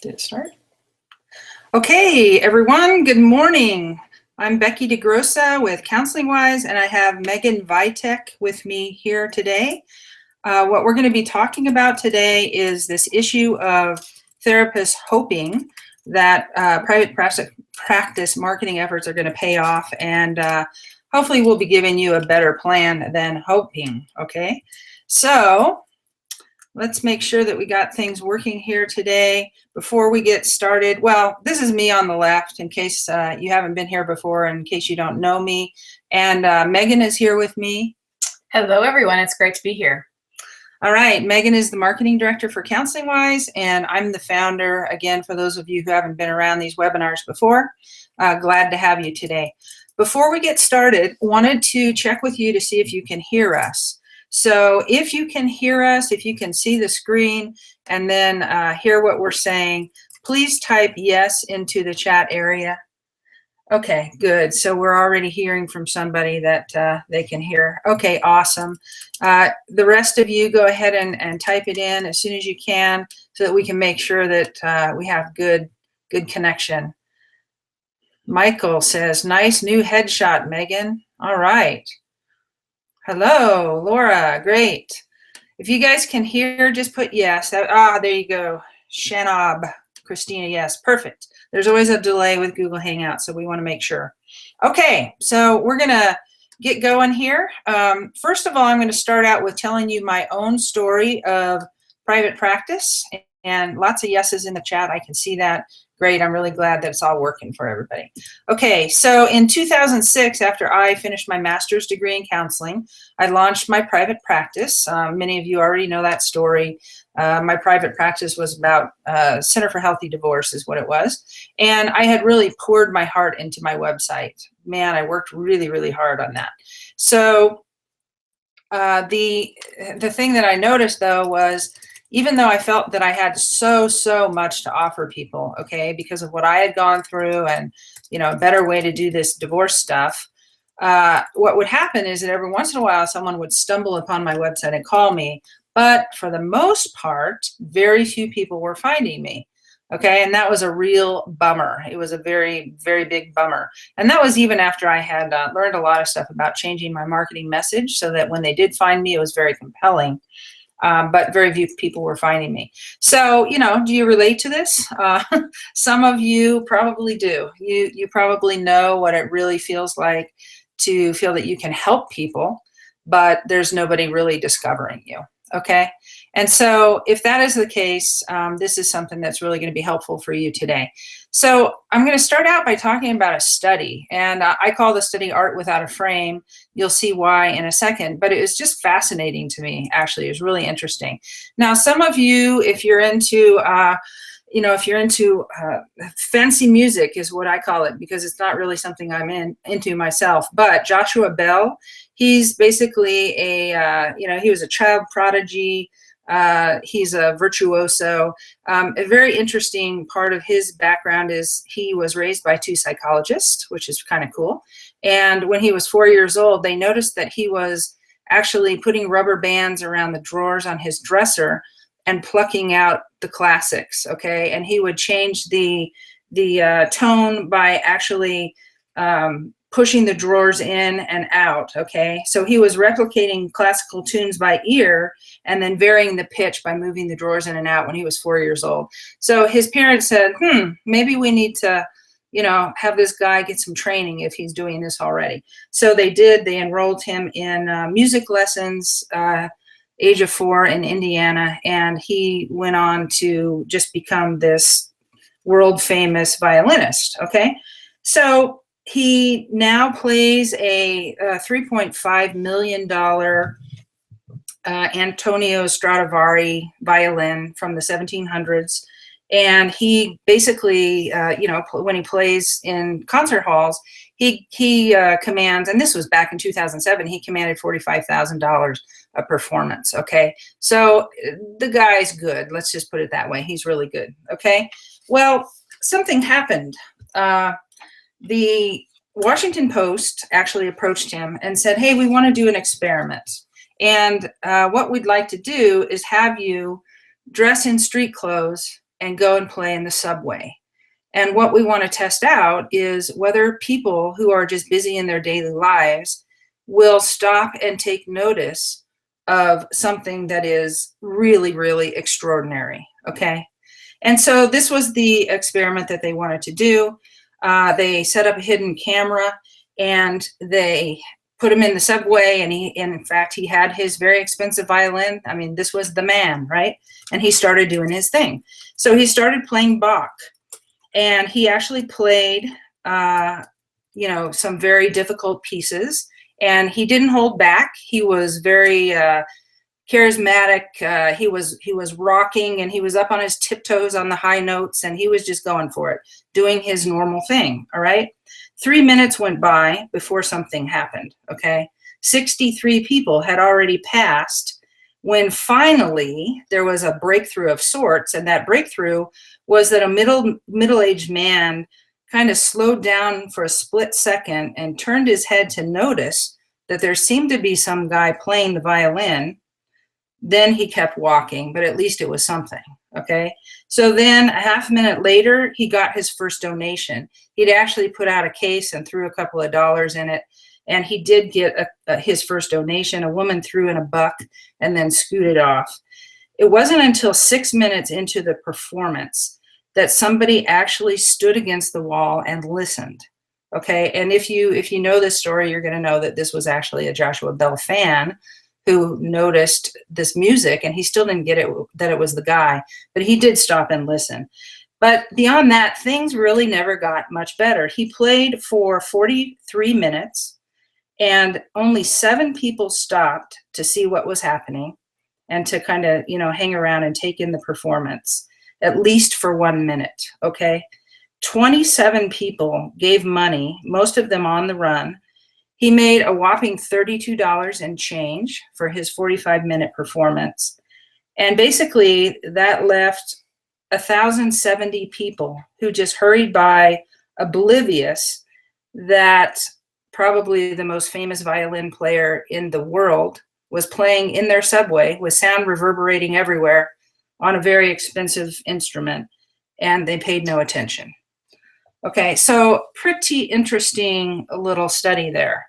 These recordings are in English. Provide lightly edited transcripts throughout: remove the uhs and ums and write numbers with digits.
Did it start? Okay, everyone, good morning. I'm Becky DeGrossa with Counseling Wise, and I have Megan Vitek with me here today. What we're going to be talking about today is this issue of therapists hoping that private practice marketing efforts are going to pay off, and hopefully we'll be giving you a better plan than hoping, okay? So let's make sure that we got things working here today. Before we get started, well, this is me on the left in case you haven't been here before, in case you don't know me. And Megan is here with me. Hello, everyone. It's great to be here. All right, Megan is the marketing director for Counseling Wise, and I'm the founder. Again, for those of you who haven't been around these webinars before, glad to have you today. Before we get started, wanted to check with you to see if you can hear us. So if you can hear us, if you can see the screen and then hear what we're saying, please type yes into the chat area. Okay, good. So we're already hearing from somebody that they can hear. Okay, awesome. The rest of you go ahead and type it in as soon as you can so that we can make sure that we have good connection. Michael says, nice new headshot, Megan. All right. Hello, Laura, great. If you guys can hear, just put yes. There you go. Shanab, Christina, yes, perfect. There's always a delay with Google Hangouts, so we want to make sure. Okay, so we're gonna get going here. First of all, I'm gonna start out with telling you my own story of private practice, and lots of yeses in the chat, I can see that. Great, I'm really glad that it's all working for everybody. Okay, so in 2006, after I finished my master's degree in counseling, I launched my private practice. Many of you already know that story. My private practice was about Center for Healthy Divorce is what it was. And I had really poured my heart into my website. Man, I worked really, really hard on that. So the thing that I noticed, though, was even though I felt that I had so much to offer people, okay, because of what I had gone through and, you know, a better way to do this divorce stuff, what would happen is that every once in a while someone would stumble upon my website and call me, but for the most part, very few people were finding me, okay, and that was a real bummer. It was a very, very big bummer, and that was even after I had learned a lot of stuff about changing my marketing message so that when they did find me, it was very compelling. But very few people were finding me. So, you know, do you relate to this? Some of you probably do. You probably know what it really feels like to feel that you can help people, but there's nobody really discovering you, okay? And so if that is the case, this is something that's really going to be helpful for you today. So I'm going to start out by talking about a study, and I call the study Art Without a Frame. You'll see why in a second, but it was just fascinating to me, actually. It was really interesting. Now, some of you, if you're into you know, if you're into fancy music is what I call it, because it's not really something I'm into myself, but Joshua Bell, he's basically a, you know, he was a child prodigy. He's a virtuoso. A very interesting part of his background is he was raised by two psychologists, which is kind of cool. And when he was 4 years old, they noticed that he was actually putting rubber bands around the drawers on his dresser and plucking out the classics, okay? And he would change the tone by actually pushing the drawers in and out, okay? So he was replicating classical tunes by ear and then varying the pitch by moving the drawers in and out when he was 4 years old. So his parents said, maybe we need to, you know, have this guy get some training if he's doing this already. So they did. They enrolled him in music lessons, age of 4 in Indiana, and he went on to just become this world famous violinist, okay? So he now plays a $3.5 million Antonio Stradivari violin from the 1700s. And he basically, you know, when he plays in concert halls, he commands, and this was back in 2007, he commanded $45,000 a performance, okay? So the guy's good, let's just put it that way. He's really good, okay? Well, something happened. The Washington Post actually approached him and said, hey, we want to do an experiment. And what we'd like to do is have you dress in street clothes and go and play in the subway. And what we want to test out is whether people who are just busy in their daily lives will stop and take notice of something that is really, really extraordinary, okay? And so this was the experiment that they wanted to do. They set up a hidden camera and they put him in the subway, and in fact, he had his very expensive violin. I mean, this was the man, right? And he started doing his thing. So he started playing Bach, and he actually played, some very difficult pieces, and he didn't hold back. He was very charismatic. He was rocking, and he was up on his tiptoes on the high notes, and he was just going for it, doing his normal thing, all right? 3 minutes went by before something happened, okay? 63 people had already passed when finally there was a breakthrough of sorts, and that breakthrough was that a middle-aged man kind of slowed down for a split second and turned his head to notice that there seemed to be some guy playing the violin. Then he kept walking, but at least it was something, okay? So then a half minute later, he got his first donation. He'd actually put out a case and threw a couple of dollars in it, and he did get his first donation. A woman threw in $1 and then scooted off. It wasn't until 6 minutes into the performance that somebody actually stood against the wall and listened, okay? And if you know this story, you're gonna know that this was actually a Joshua Bell fan who noticed this music, and he still didn't get it, that it was the guy, but he did stop and listen. But beyond that, things really never got much better. He played for 43 minutes, and only 7 people stopped to see what was happening and to kind of, hang around and take in the performance, at least for 1 minute, okay? 27 people gave money, most of them on the run. He made a whopping $32 and change for his 45-minute performance. And basically that left 1,070 people who just hurried by, oblivious that probably the most famous violin player in the world was playing in their subway with sound reverberating everywhere on a very expensive instrument, and they paid no attention. Okay, so pretty interesting little study there.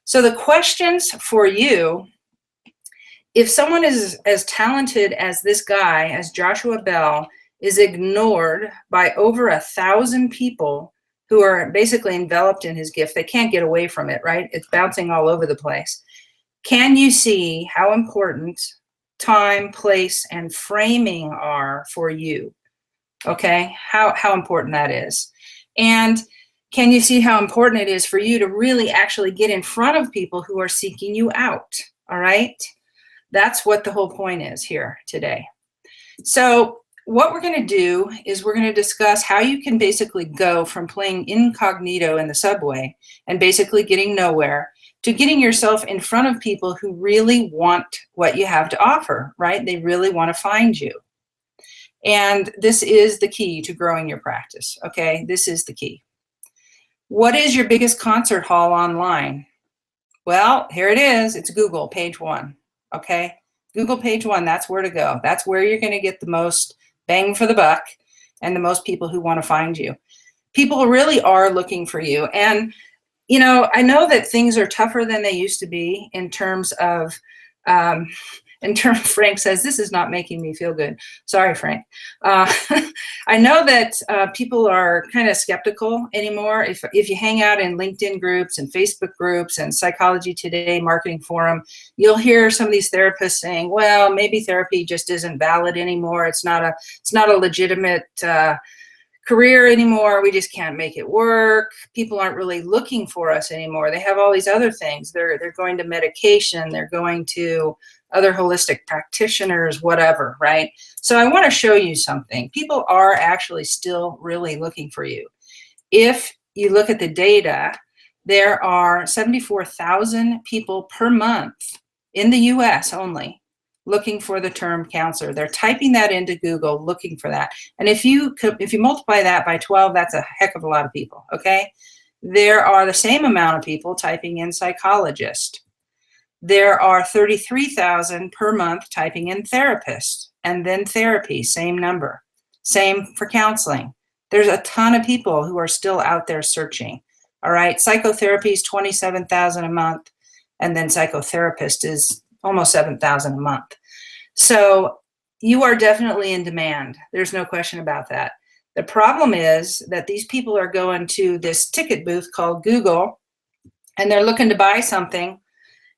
So the questions for you: if someone is as talented as this guy, as Joshua Bell, is ignored by over 1,000 people who are basically enveloped in his gift, they can't get away from it, right? It's bouncing all over the place. Can you see how important time, place, and framing are for you? Okay, how important that is. And can you see how important it is for you to really actually get in front of people who are seeking you out, all right? That's what the whole point is here today. So what we're going to do is we're going to discuss how you can basically go from playing incognito in the subway and basically getting nowhere to getting yourself in front of people who really want what you have to offer, right? They really want to find you. And this is the key to growing your practice, okay? This is the key. What is your biggest concert hall online? Well, here it is. It's Google, page 1, okay? Google page 1, that's where to go. That's where you're going to get the most bang for the buck and the most people who want to find you. People really are looking for you. And, I know that things are tougher than they used to be in terms of, Frank says, this is not making me feel good. Sorry, Frank. I know that people are kind of skeptical anymore. If you hang out in LinkedIn groups and Facebook groups and Psychology Today marketing forum, you'll hear some of these therapists saying, well, maybe therapy just isn't valid anymore. It's not a legitimate career anymore. We just can't make it work. People aren't really looking for us anymore. They have all these other things. They're going to medication. They're going to other holistic practitioners, whatever, right? So I want to show you something. People are actually still really looking for you. If you look at the data, there are 74,000 people per month in the US only looking for the term counselor. They're typing that into Google, looking for that. And if you multiply that by 12, that's a heck of a lot of people, okay? There are the same amount of people typing in psychologist. There are 33,000 per month typing in therapist, and then therapy, same number. Same for counseling. There's a ton of people who are still out there searching. All right, psychotherapy is $27,000 a month, and then psychotherapist is almost $7,000 a month. So you are definitely in demand. There's no question about that. The problem is that these people are going to this ticket booth called Google, and they're looking to buy something,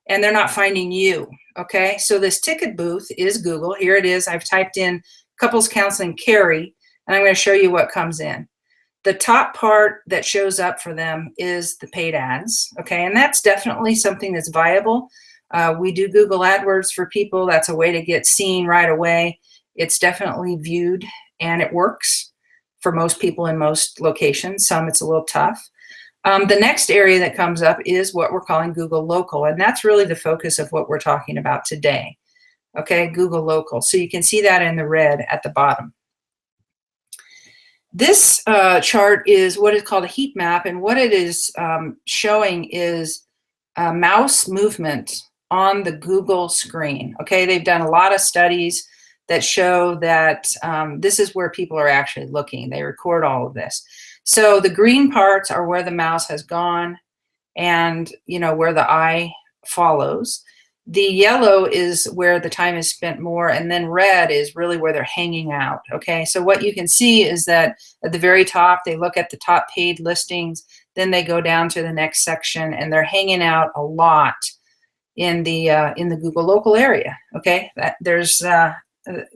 and they're not finding you. Okay, so this ticket booth is Google. Here it is. I've typed in couples counseling Carrie, and I'm going to show you what comes in. The top part that shows up for them is the paid ads. Okay, and that's definitely something that's viable. We do Google AdWords for people. That's a way to get seen right away. It's definitely viewed, and it works for most people in most locations. Some it's a little tough. The next area that comes up is what we're calling Google Local, and that's really the focus of what we're talking about today. Okay, Google Local. So you can see that in the red at the bottom. This chart is what is called a heat map, and what it is showing is mouse movement on the Google screen. Okay, they've done a lot of studies that show that this is where people are actually looking. They record all of this. So the green parts are where the mouse has gone and, you know, where the eye follows. The yellow is where the time is spent more, and then red is really where they're hanging out. Okay, so what you can see is that at the very top, they look at the top paid listings, then they go down to the next section, and they're hanging out a lot in the Google Local area. Okay,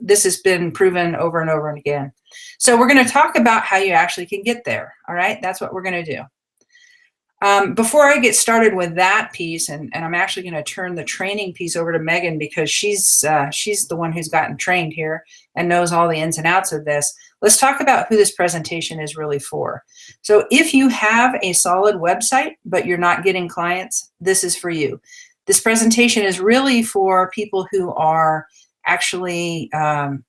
this has been proven over and over and again. So we're going to talk about how you actually can get there. All right, that's what we're going to do. Before I get started with that piece, and I'm actually going to turn the training piece over to Megan, because she's the one who's gotten trained here and knows all the ins and outs of this. Let's talk about who this presentation is really for. So if you have a solid website, but you're not getting clients, this is for you. This presentation is really for people who are actually,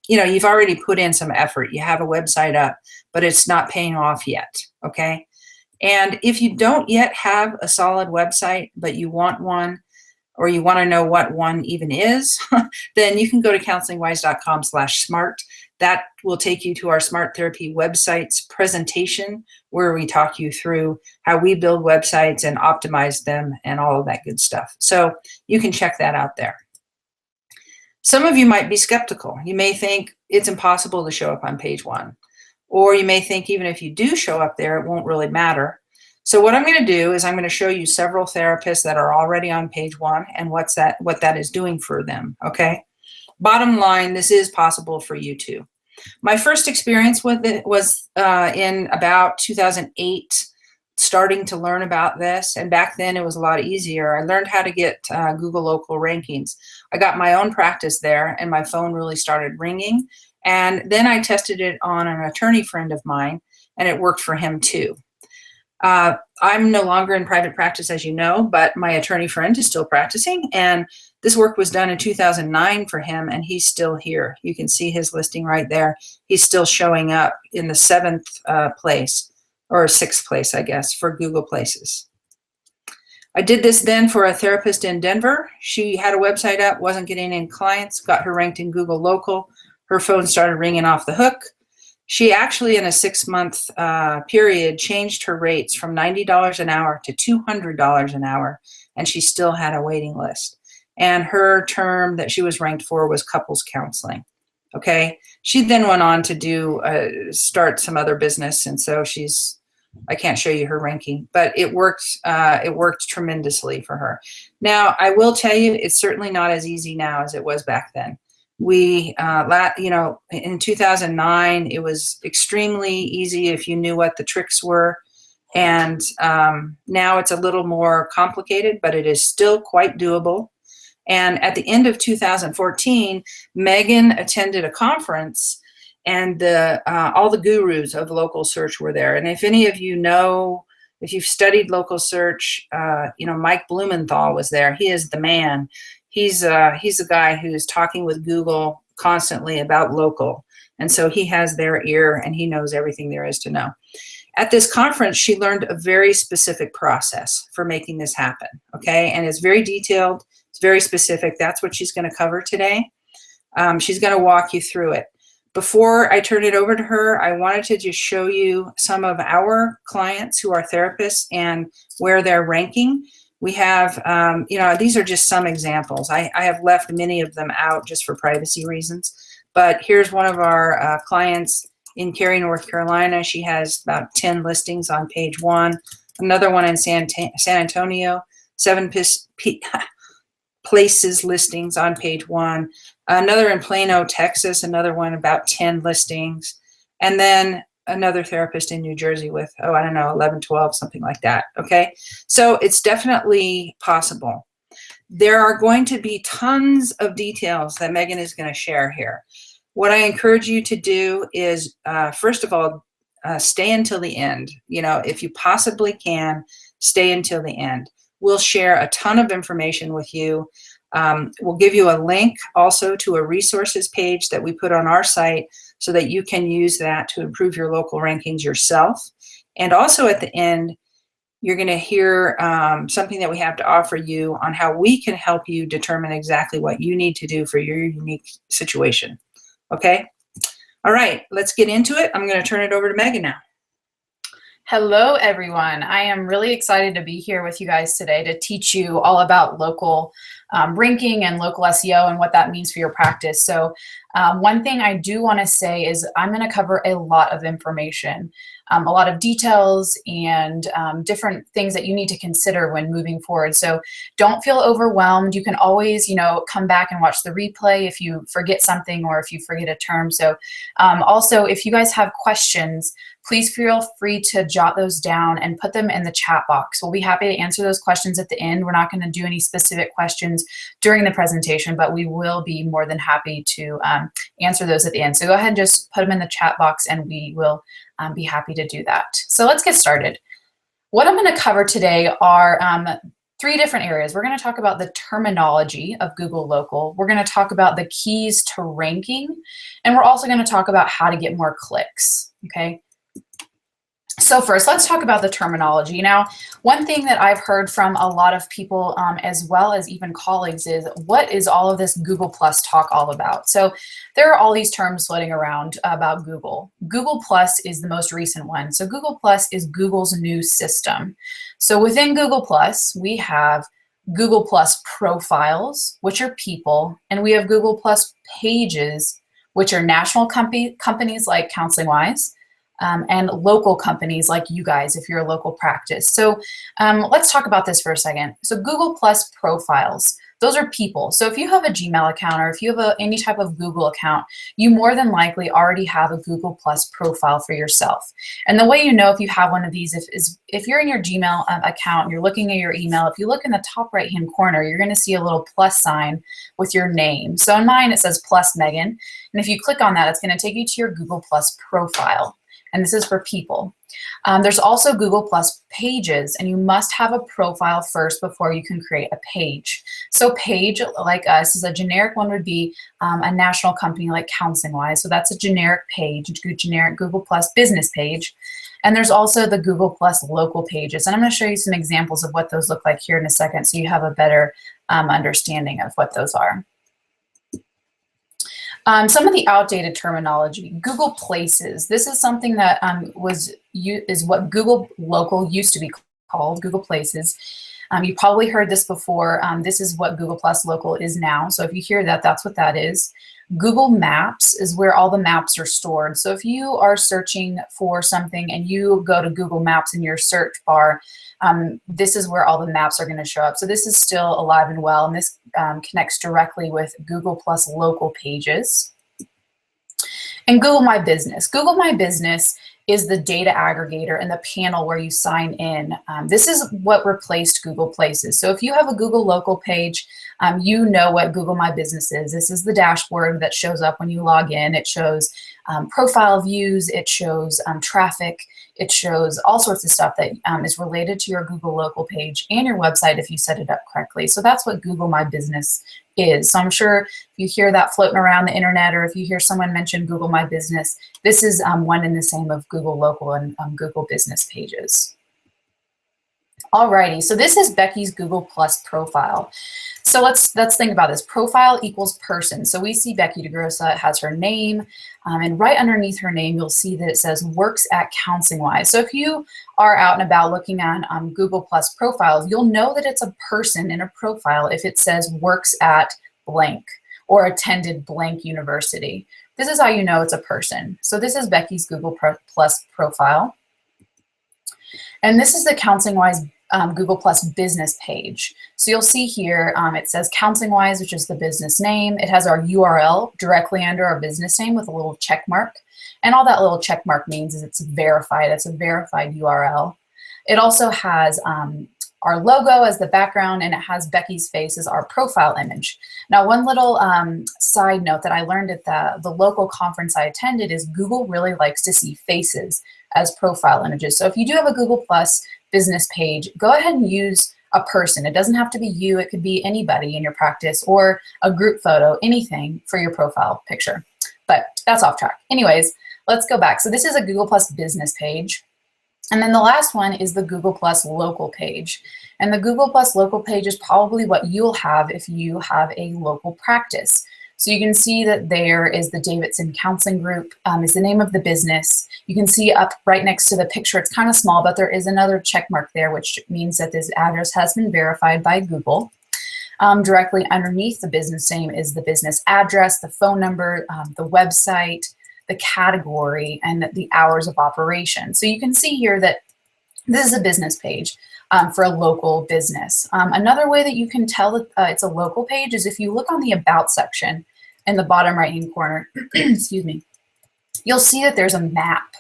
you know, you've already put in some effort. You have a website up, but it's not paying off yet, okay? And if you don't yet have a solid website, but you want one, or you want to know what one even is, then you can go to counselingwise.com/smart. That will take you to our Smart Therapy websites presentation, where we talk you through how we build websites and optimize them and all of that good stuff. So you can check that out there. Some of you might be skeptical. You may think it's impossible to show up on page one. Or you may think even if you do show up there, it won't really matter. So what I'm going to do is I'm going to show you several therapists that are already on page one and what that is doing for them, okay? Bottom line, this is possible for you too. My first experience with it was in about 2008, starting to learn about this. And back then it was a lot easier. I learned how to get Google Local rankings. I got my own practice there, and my phone really started ringing. And then I tested it on an attorney friend of mine, and it worked for him too. I'm no longer in private practice, as you know, but my attorney friend is still practicing, and this work was done in 2009 for him, and he's still here. You can see his listing right there. He's still showing up in the 7th place, or 6th place, I guess, for Google Places. I did this then for a therapist in Denver. She had a website up, wasn't getting any clients, got her ranked in Google Local. Her phone started ringing off the hook. She actually, in a 6-month period, changed her rates from $90 an hour to $200 an hour, and she still had a waiting list. And her term that she was ranked for was couples counseling. Okay. She then went on to do start some other business, and so I can't show you her ranking, but it worked. It worked tremendously for her. Now, I will tell you, it's certainly not as easy now as it was back then. We, you know, in 2009, it was extremely easy if you knew what the tricks were. And now it's a little more complicated, but it is still quite doable. And at the end of 2014, Megan attended a conference, and all the gurus of local search were there. And if any of you know, if you've studied local search, you know, Mike Blumenthal was there. He is the man. He's a guy who's talking with Google constantly about local. And so he has their ear, and he knows everything there is to know. At this conference, she learned a very specific process for making this happen, okay? And it's very detailed. It's very specific. That's what she's going to cover today. She's going to walk you through it. Before I turn it over to her, I wanted to just show you some of our clients who are therapists and where they're ranking. We have, these are just some examples. I have left many of them out just for privacy reasons, but here's one of our clients in Cary, North Carolina. She has about 10 listings on page 1. Another one in San Antonio, 7 places listings on page 1. Another in Plano, Texas, another one about 10 listings. And then another therapist in New Jersey with, 11, 12, something like that. Okay. So it's definitely possible. There are going to be tons of details that Megan is going to share here. What I encourage you to do is, first of all, stay until the end. If you possibly can, stay until the end. We'll share a ton of information with you. We'll give you a link also to a resources page that we put on our site so that you can use that to improve your local rankings yourself. And also at the end, you're going to hear something that we have to offer you on how we can help you determine exactly what you need to do for your unique situation. Okay? All right, let's get into it. I'm going to turn it over to Megan now. Hello, everyone. I am really excited to be here with you guys today to teach you all about local ranking and local SEO and what that means for your practice. So one thing I do want to say is I'm going to cover a lot of information, a lot of details and different things that you need to consider when moving forward. So don't feel overwhelmed. You can always, come back and watch the replay if you forget something or if you forget a term. So also, if you guys have questions, please feel free to jot those down and put them in the chat box. We'll be happy to answer those questions at the end. We're not going to do any specific questions during the presentation, but we will be more than happy to answer those at the end. So go ahead and just put them in the chat box and we will be happy to do that. So let's get started. What I'm going to cover today are 3 different areas. We're going to talk about the terminology of Google Local. We're going to talk about the keys to ranking, and we're also going to talk about how to get more clicks, okay? So first, let's talk about the terminology. Now, one thing that I've heard from a lot of people, as well as even colleagues, is what is all of this Google Plus talk all about? So there are all these terms floating around about Google. Google Plus is the most recent one. So Google Plus is Google's new system. So within Google Plus, we have Google Plus profiles, which are people, and we have Google Plus pages, which are national companies like Counseling Wise, and local companies like you guys if you're a local practice. So let's talk about this for a second. So Google Plus profiles, those are people. So if you have a Gmail account or if you have any type of Google account, you more than likely already have a Google Plus profile for yourself. And the way you know if you have one of these is if you're in your Gmail account and you're looking at your email, if you look in the top right hand corner, you're going to see a little plus sign with your name. So in mine, it says plus Megan. And if you click on that, it's going to take you to your Google Plus profile. And this is for people. There's also Google Plus pages, and you must have a profile first before you can create a page. So page, like us, is a generic one would be a national company like Counseling Wise. So that's a generic page, generic Google Plus business page. And there's also the Google Plus local pages. And I'm going to show you some examples of what those look like here in a second so you have a better understanding of what those are. Some of the outdated terminology, Google Places. This is something that is what Google Local used to be called, Google Places. You probably heard this before. This is what Google Plus Local is now. So if you hear that, that's what that is. Google Maps is where all the maps are stored. So if you are searching for something and you go to Google Maps in your search bar, this is where all the maps are going to show up. So this is still alive and well, and this connects directly with Google Plus local pages. And Google My Business. Google My Business is the data aggregator and the panel where you sign in. This is what replaced Google Places. So if you have a Google local page, you know what Google My Business is. This is the dashboard that shows up when you log in. It shows profile views, it shows traffic, it shows all sorts of stuff that is related to your Google local page and your website if you set it up correctly. So that's what Google My Business is. So I'm sure if you hear that floating around the internet or if you hear someone mention Google My Business, this is one and the same of Google local and Google business pages. Alrighty, so this is Becky's Google Plus profile. So let's think about this. Profile equals person. So we see Becky DeGrossa has her name, and right underneath her name, you'll see that it says works at Counseling Wise. So if you are out and about looking at Google Plus profiles, you'll know that it's a person in a profile if it says works at blank or attended blank university. This is how you know it's a person. So this is Becky's Google Plus profile. And this is the Counseling Wise Google Plus business page. So you'll see here, it says Counseling Wise, which is the business name. It has our URL directly under our business name with a little check mark. And all that little check mark means is it's verified. It's a verified URL. It also has our logo as the background, and it has Becky's face as our profile image. Now, one little side note that I learned at the local conference I attended is Google really likes to see faces as profile images. So if you do have a Google Plus business page, go ahead and use a person. It doesn't have to be you. It could be anybody in your practice or a group photo, anything for your profile picture. But that's off track. Anyways, let's go back. So this is a Google Plus business page. And then the last one is the Google Plus local page. And the Google Plus local page is probably what you'll have if you have a local practice. So you can see that there is the Davidson Counseling Group is the name of the business. You can see up right next to the picture, it's kind of small, but there is another check mark there, which means that this address has been verified by Google. Directly underneath the business name is the business address, the phone number, the website, the category, and the hours of operation. So you can see here that this is a business page for a local business. Another way that you can tell that it's a local page is if you look on the About section in the bottom right-hand corner, excuse me, you'll see that there's a map.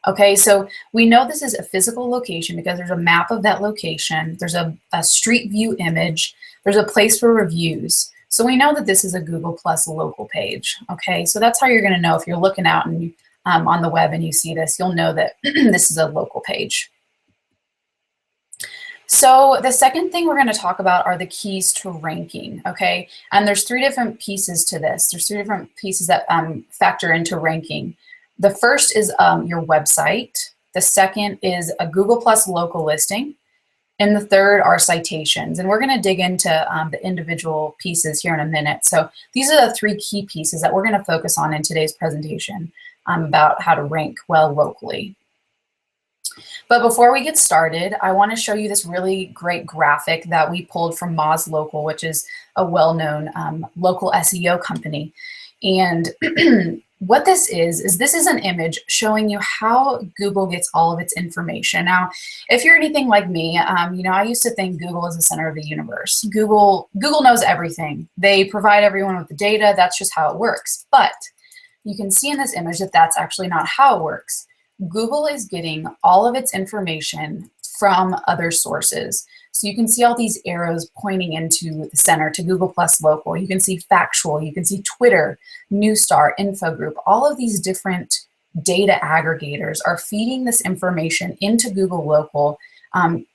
Okay, so we know this is a physical location because there's a map of that location. There's a street view image. There's a place for reviews. So we know that this is a Google Plus local page. Okay, so that's how you're going to know if you're looking out and on the web and you see this, you'll know that this is a local page. So the second thing we're going to talk about are the keys to ranking, okay? And there's three different pieces to this. There's three different pieces that factor into ranking. The first is your website. The second is a Google Plus local listing. And the third are citations. And we're going to dig into the individual pieces here in a minute. So these are the three key pieces that we're going to focus on in today's presentation about how to rank well locally. But before we get started, I want to show you this really great graphic that we pulled from Moz Local, which is a well-known local SEO company. And what this is this is an image showing you how Google gets all of its information. Now, if you're anything like me, you know, I used to think Google is the center of the universe. Google knows everything. They provide everyone with the data. That's just how it works. But you can see in this image that that's actually not how it works. Google is getting all of its information from other sources. So you can see all these arrows pointing into the center to Google Plus Local. You can see Factual, you can see Twitter, Newstar, Infogroup. All of these different data aggregators are feeding this information into Google Local,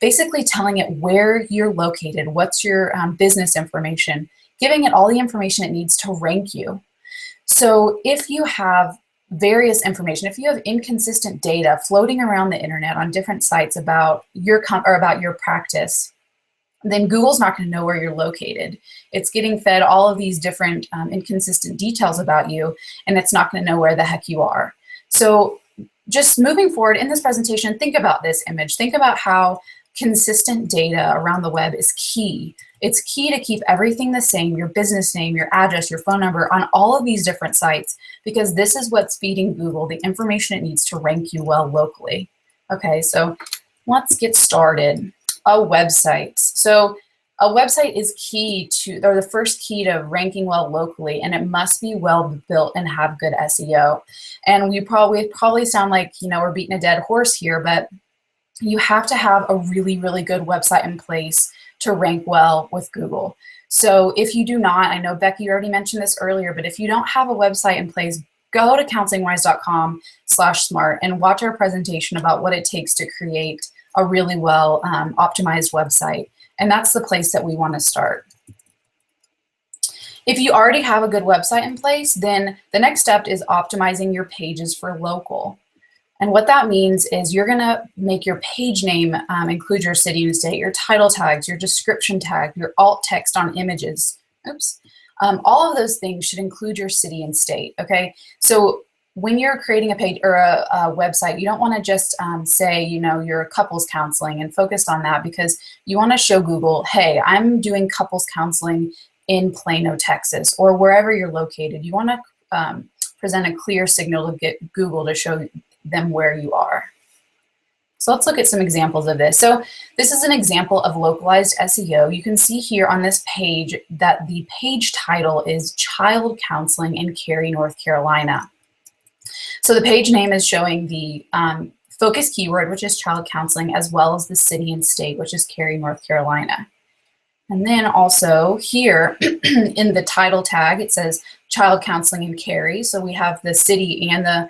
basically telling it where you're located, what's your business information, giving it all the information it needs to rank you. So if you have various information, if you have inconsistent data floating around the internet on different sites about your about your practice, then Google's not going to know where you're located. It's getting fed all of these different inconsistent details about you, and it's not going to know where the heck you are. So just moving forward in this presentation, think about this image. Think about how consistent data around the web is key. It's key to keep everything the same, your business name, your address, your phone number on all of these different sites, because this is what's feeding Google the information it needs to rank you well locally. Okay, so let's get started. Websites. So a website is key to, or the first key to ranking well locally, and it must be well built and have good SEO. And we probably sound like, you know, we're beating a dead horse here, but you have to have a really, really good website in place to rank well with Google. So if you do not, I know Becky already mentioned this earlier, but if you don't have a website in place, go to counselingwise.com/smart and watch our presentation about what it takes to create a really well optimized website. And that's the place that we want to start. If you already have a good website in place, then the next step is optimizing your pages for local. And what that means is you're going to make your page name include your city and state, your title tags, your description tag, your alt text on images. Oops. All of those things should include your city and state, okay? So when you're creating a page or a website, you don't want to just say, you know, you're couples counseling and focus on that, because you want to show Google, hey, I'm doing couples counseling in Plano, Texas, or wherever you're located. You want to present a clear signal to get Google to show them where you are. So let's look at some examples of this. So this is an example of localized SEO. You can see here on this page that the page title is Child Counseling in Cary, North Carolina. So the page name is showing the focus keyword, which is child counseling, as well as the city and state, which is Cary, North Carolina. And then also here in the title tag, it says child counseling in Cary. So we have the city and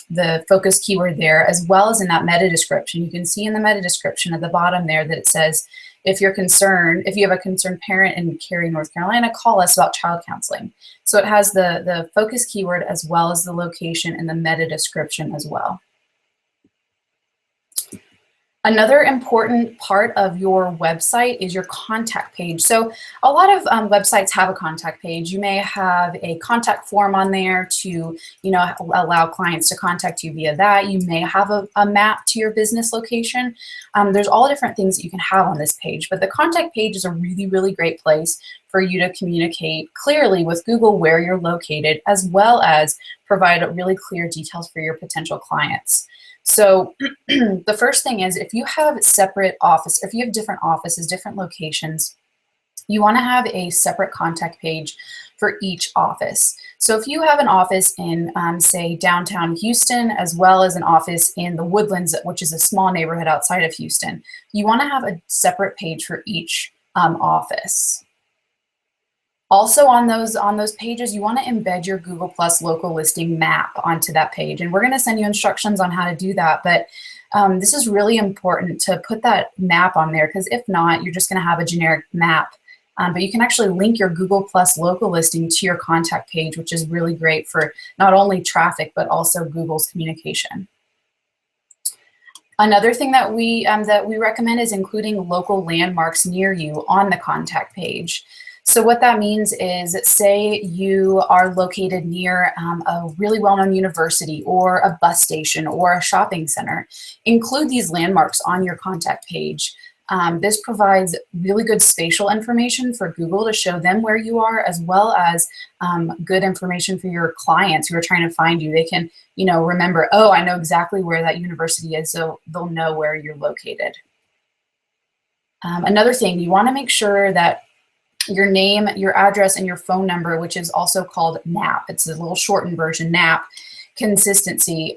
the focus keyword there, as well as in that meta description. You can see in the meta description at the bottom there that it says, if you're concerned, if you have a concerned parent in Cary, North Carolina, call us about child counseling. So it has the focus keyword as well as the location and the meta description as well. Another important part of your website is your contact page. So a lot of websites have a contact page. You may have a contact form on there to, you know, allow clients to contact you via that. You may have a map to your business location. There's all different things that you can have on this page, but the contact page is a really, really great place for you to communicate clearly with Google where you're located, as well as provide really clear details for your potential clients. So the first thing is, if you have separate office, if you have different offices, different locations, you want to have a separate contact page for each office. So if you have an office in, say, downtown Houston, as well as an office in the Woodlands, which is a small neighborhood outside of Houston, you want to have a separate page for each office. Also on those pages, you want to embed your Google Plus local listing map onto that page. And we're going to send you instructions on how to do that. But this is really important to put that map on there, because if not, you're just going to have a generic map. But you can actually link your Google Plus local listing to your contact page, which is really great for not only traffic, but also Google's communication. Another thing that we recommend is including local landmarks near you on the contact page. So what that means is, say you are located near a really well-known university or a bus station or a shopping center, include these landmarks on your contact page. This provides really good spatial information for Google to show them where you are, as well as good information for your clients who are trying to find you. They can, you know, remember, oh, I know exactly where that university is, so they'll know where you're located. Another thing, you want to make sure that your name, your address, and your phone number, which is also called NAP. It's a little shortened version, NAP, consistency.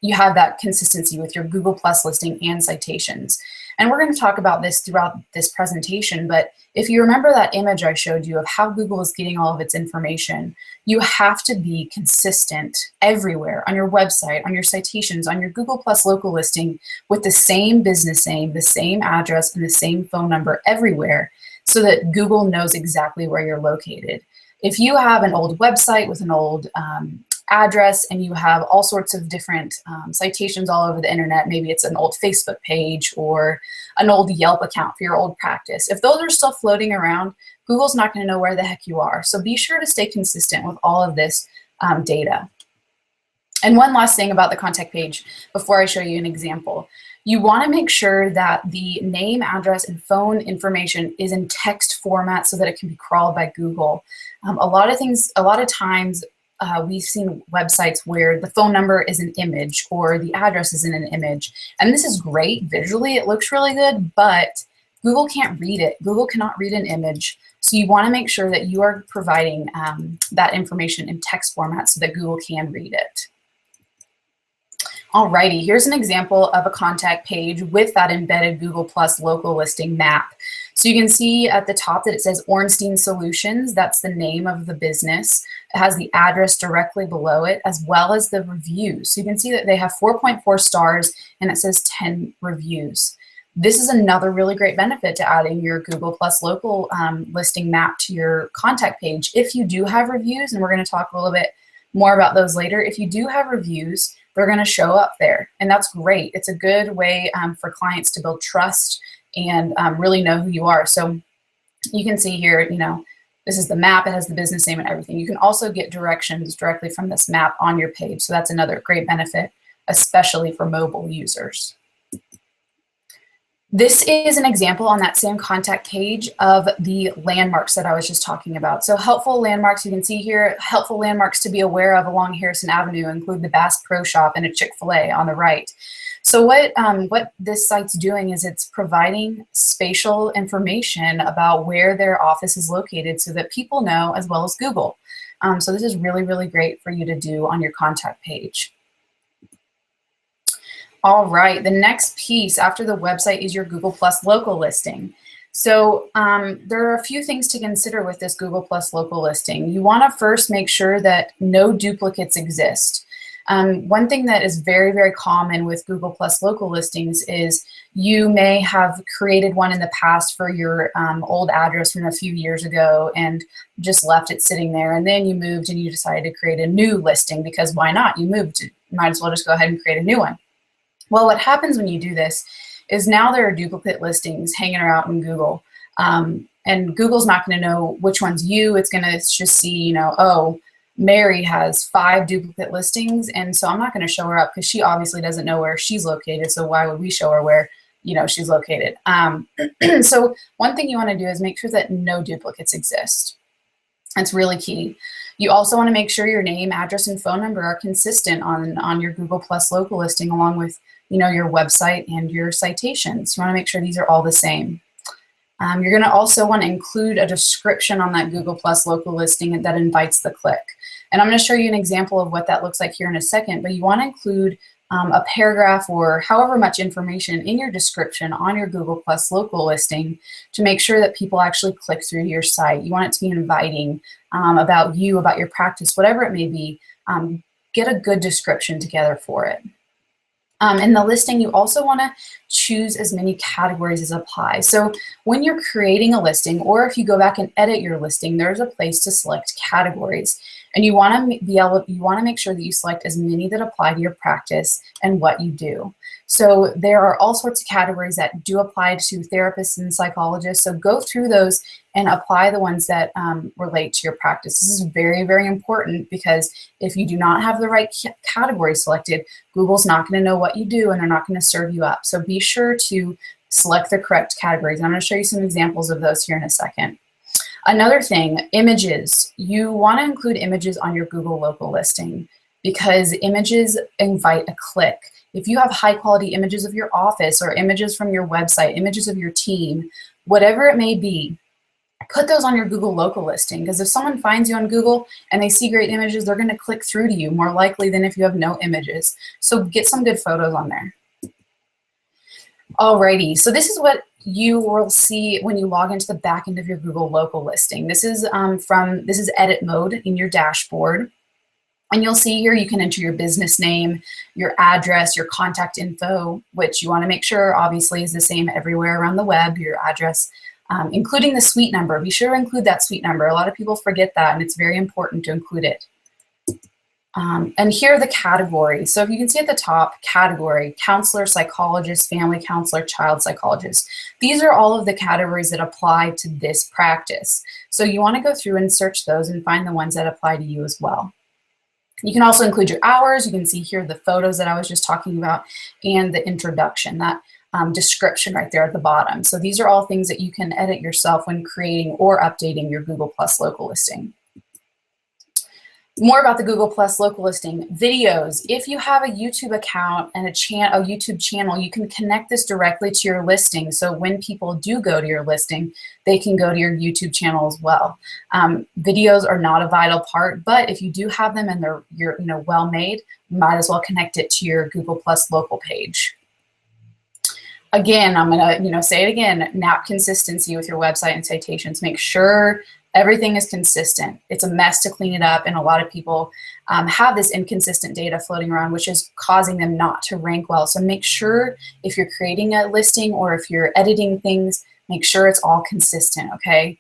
You have that consistency with your Google Plus listing and citations. And we're going to talk about this throughout this presentation, but if you remember that image I showed you of how Google is getting all of its information, you have to be consistent everywhere on your website, on your citations, on your Google Plus local listing with the same business name, the same address, and the same phone number everywhere, so that Google knows exactly where you're located. If you have an old website with an old address and you have all sorts of different citations all over the internet, maybe it's an old Facebook page or an old Yelp account for your old practice, if those are still floating around, Google's not going to know where the heck you are. So be sure to stay consistent with all of this data. And one last thing about the contact page before I show you an example. You want to make sure that the name, address, and phone information is in text format so that it can be crawled by Google. A lot of times we've seen websites where the phone number is an image or the address is in an image. And this is great visually, it looks really good, but Google can't read it. Google cannot read an image. So you want to make sure that you are providing that information in text format so that Google can read it. Alrighty, here's an example of a contact page with that embedded Google Plus local listing map. So you can see at the top that it says Ornstein Solutions. That's the name of the business. It has the address directly below it, as well as the reviews. So you can see that they have 4.4 stars and it says 10 reviews. This is another really great benefit to adding your Google Plus local listing map to your contact page. If you do have reviews, and we're going to talk a little bit more about those later, if you do have reviews, they're going to show up there. And that's great. It's a good way for clients to build trust and really know who you are. So you can see here, you know, this is the map. It has the business name and everything. You can also get directions directly from this map on your page. So that's another great benefit, especially for mobile users. This is an example on that same contact page of the landmarks that I was just talking about. So helpful landmarks, you can see here, helpful landmarks to be aware of along Harrison Avenue include the Bass Pro Shop and a Chick-fil-A on the right. So what this site's doing is it's providing spatial information about where their office is located so that people know, as well as Google. So this is really, really great for you to do on your contact page. All right, the next piece after the website is your Google Plus local listing. So there are a few things to consider with this Google Plus local listing. You want to first make sure that no duplicates exist. One thing that is very, very common with Google Plus local listings is you may have created one in the past for your old address from a few years ago and just left it sitting there, and then you moved and you decided to create a new listing because why not? You moved, you might as well just go ahead and create a new one. Well, what happens when you do this is now there are duplicate listings hanging around in Google, and Google's not going to know which one's you. It's going to just see, you know, oh, Mary has 5 duplicate listings, and so I'm not going to show her up because she obviously doesn't know where she's located, so why would we show her where, you know, she's located? So one thing you want to do is make sure that no duplicates exist. That's really key. You also want to make sure your name, address, and phone number are consistent on your Google Plus local listing, along with, you know, your website and your citations. You want to make sure these are all the same. You're going to also want to include a description on that Google Plus local listing that invites the click. And I'm going to show you an example of what that looks like here in a second, but you want to include a paragraph or however much information in your description on your Google Plus local listing to make sure that people actually click through to your site. You want it to be inviting, about you, about your practice, whatever it may be. Get a good description together for it. In the listing, you also want to choose as many categories as apply. So when you're creating a listing, or if you go back and edit your listing, there's a place to select categories. And you want to make sure that you select as many that apply to your practice and what you do. So there are all sorts of categories that do apply to therapists and psychologists. So go through those and apply the ones that relate to your practice. This is very, very important because if you do not have the right category selected, Google's not going to know what you do and they're not going to serve you up. So be sure to select the correct categories. And I'm going to show you some examples of those here in a second. Another thing, images. You want to include images on your Google local listing because images invite a click. If you have high quality images of your office or images from your website, images of your team, whatever it may be, put those on your Google local listing, because if someone finds you on Google and they see great images, they're going to click through to you more likely than if you have no images. So get some good photos on there. Alrighty, so this is what you will see when you log into the back end of your Google local listing. This is this is edit mode in your dashboard. And you'll see here you can enter your business name, your address, your contact info, which you want to make sure obviously is the same everywhere around the web, your address, including the suite number. Be sure to include that suite number. A lot of people forget that, and it's very important to include it. And here are the categories. So if you can see at the top, category, counselor, psychologist, family counselor, child psychologist. These are all of the categories that apply to this practice. So you want to go through and search those and find the ones that apply to you as well. You can also include your hours. You can see here the photos that I was just talking about and the introduction, that description right there at the bottom. So these are all things that you can edit yourself when creating or updating your Google Plus local listing. More about the Google Plus local listing. Videos. If you have a YouTube account and a YouTube channel, you can connect this directly to your listing. So when people do go to your listing, they can go to your YouTube channel as well. Videos are not a vital part, but if you do have them and you're well made, you might as well connect it to your Google Plus local page. Again, I'm gonna say it again, NAP consistency with your website and citations. Make sure everything is consistent. It's a mess to clean it up, and a lot of people have this inconsistent data floating around, which is causing them not to rank well. So make sure if you're creating a listing or if you're editing things, make sure it's all consistent, okay?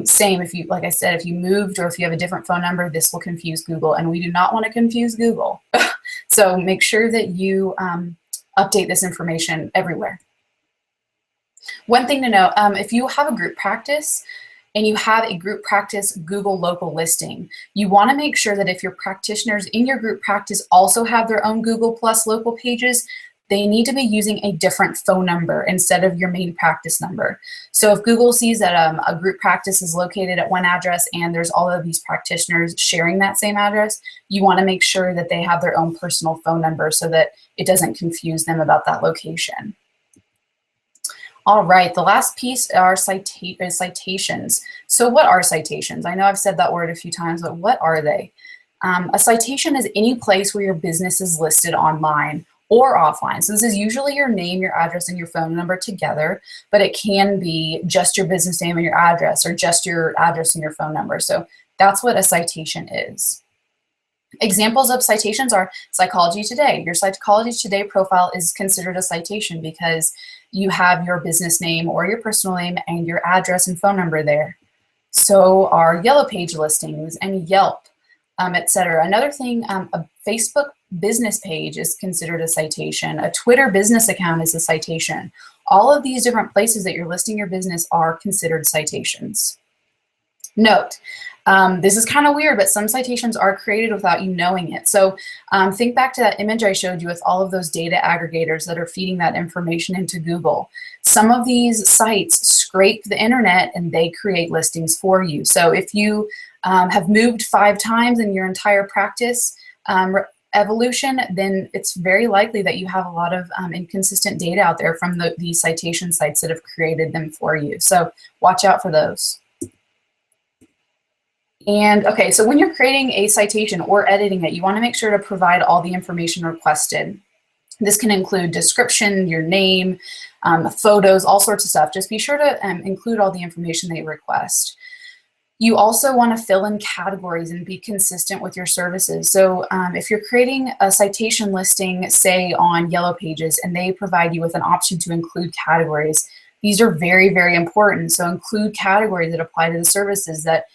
Same if you, like I said, if you moved or if you have a different phone number, this will confuse Google, and we do not want to confuse Google. So make sure that you update this information everywhere. One thing to know, if you have a group practice and you have a group practice Google local listing, you want to make sure that if your practitioners in your group practice also have their own Google Plus local pages, they need to be using a different phone number instead of your main practice number. So if Google sees that a group practice is located at one address and there's all of these practitioners sharing that same address, you want to make sure that they have their own personal phone number so that it doesn't confuse them about that location. All right, the last piece are citations. So what are citations? I know I've said that word a few times, but what are they? A citation is any place where your business is listed online or offline. So this is usually your name, your address, and your phone number together, but it can be just your business name and your address, or just your address and your phone number. So that's what a citation is. Examples of citations are Psychology Today. Your Psychology Today profile is considered a citation because you have your business name or your personal name and your address and phone number there. So are Yellow Page listings and Yelp, etc. Another thing, a Facebook business page is considered a citation. A Twitter business account is a citation. All of these different places that you're listing your business are considered citations. Note, this is kind of weird, but some citations are created without you knowing it. So think back to that image I showed you with all of those data aggregators that are feeding that information into Google. Some of these sites scrape the internet and they create listings for you. So if you have moved 5 times in your entire practice evolution, then it's very likely that you have a lot of inconsistent data out there from these citation sites that have created them for you. So watch out for those. And okay, so when you're creating a citation or editing it, you want to make sure to provide all the information requested. This can include description, your name, photos, all sorts of stuff. Just be sure to include all the information they request. You also want to fill in categories and be consistent with your services. So if you're creating a citation listing, say on Yellow Pages, and they provide you with an option to include categories, these are very, very important. So include categories that apply to the services that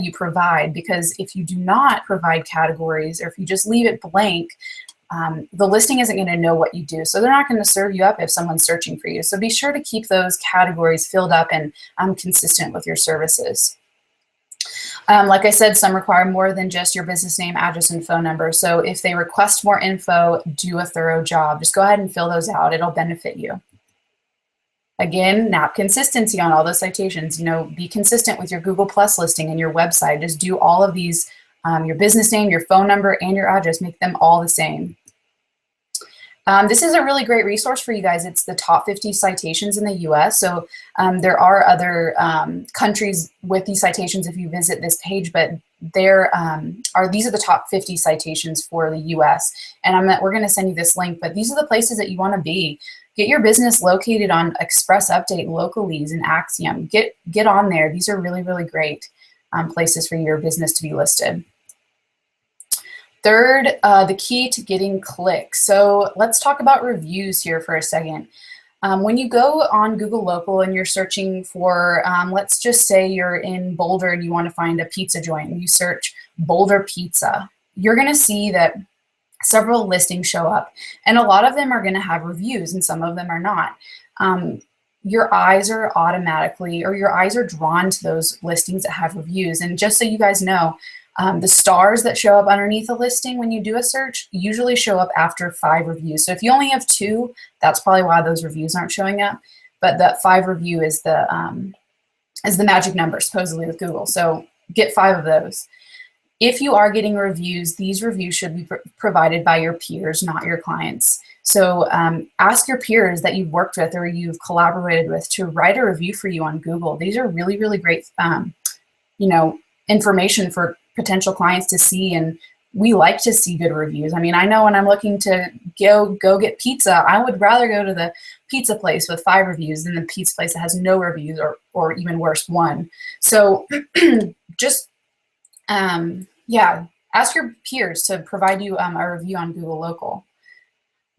you provide, because if you do not provide categories, or if you just leave it blank, the listing isn't going to know what you do. So they're not going to serve you up if someone's searching for you. So be sure to keep those categories filled up and consistent with your services. Like I said, some require more than just your business name, address, and phone number. So if they request more info, do a thorough job. Just go ahead and fill those out. It'll benefit you. Again, not consistency on all those citations. You know, be consistent with your Google Plus listing and your website. Just do all of these, your business name, your phone number, and your address. Make them all the same. This is a really great resource for you guys. It's the top 50 citations in the US. So there are other countries with these citations if you visit this page, but these are the top 50 citations for the US. And we're going to send you this link, but these are the places that you want to be. Get your business located on Express Update, Localese, and Axiom. Get on there. These are really, really great places for your business to be listed. Third, the key to getting clicks. So let's talk about reviews here for a second. When you go on Google Local and you're searching for, let's just say you're in Boulder and you want to find a pizza joint, and you search Boulder Pizza, you're going to see that several listings show up, and a lot of them are going to have reviews and some of them are not. Your eyes are drawn to those listings that have reviews. And just so you guys know, the stars that show up underneath a listing when you do a search usually show up after 5 reviews. So if you only have 2, that's probably why those reviews aren't showing up. But that 5 review is the magic number supposedly with Google. So get 5 of those. If you are getting reviews, these reviews should be provided by your peers, not your clients. So ask your peers that you've worked with or you've collaborated with to write a review for you on Google. These are really, really great, information for potential clients to see, and we like to see good reviews. I mean, I know when I'm looking to go get pizza, I would rather go to the pizza place with 5 reviews than the pizza place that has no reviews, or even worse, 1. So just ask your peers to provide you a review on Google Local.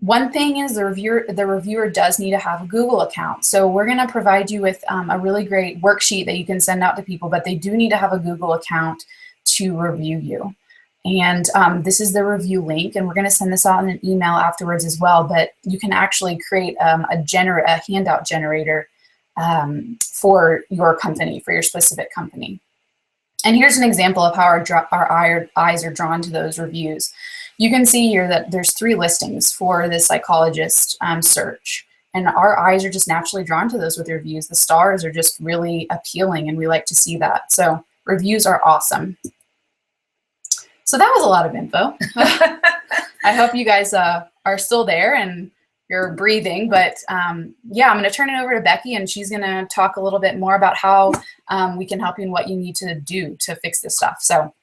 One thing is the reviewer does need to have a Google account. So we're going to provide you with a really great worksheet that you can send out to people, but they do need to have a Google account to review you. And this is the review link, and we're going to send this out in an email afterwards as well. But you can actually create a handout generator for your company, for your specific company. And here's an example of how our eyes are drawn to those reviews. You can see here that there's 3 listings for the psychologist search. And our eyes are just naturally drawn to those with reviews. The stars are just really appealing, and we like to see that. So reviews are awesome. So that was a lot of info. I hope you guys are still there and you're breathing. But yeah, I'm going to turn it over to Becky, and she's going to talk a little bit more about how we can help you and what you need to do to fix this stuff. So.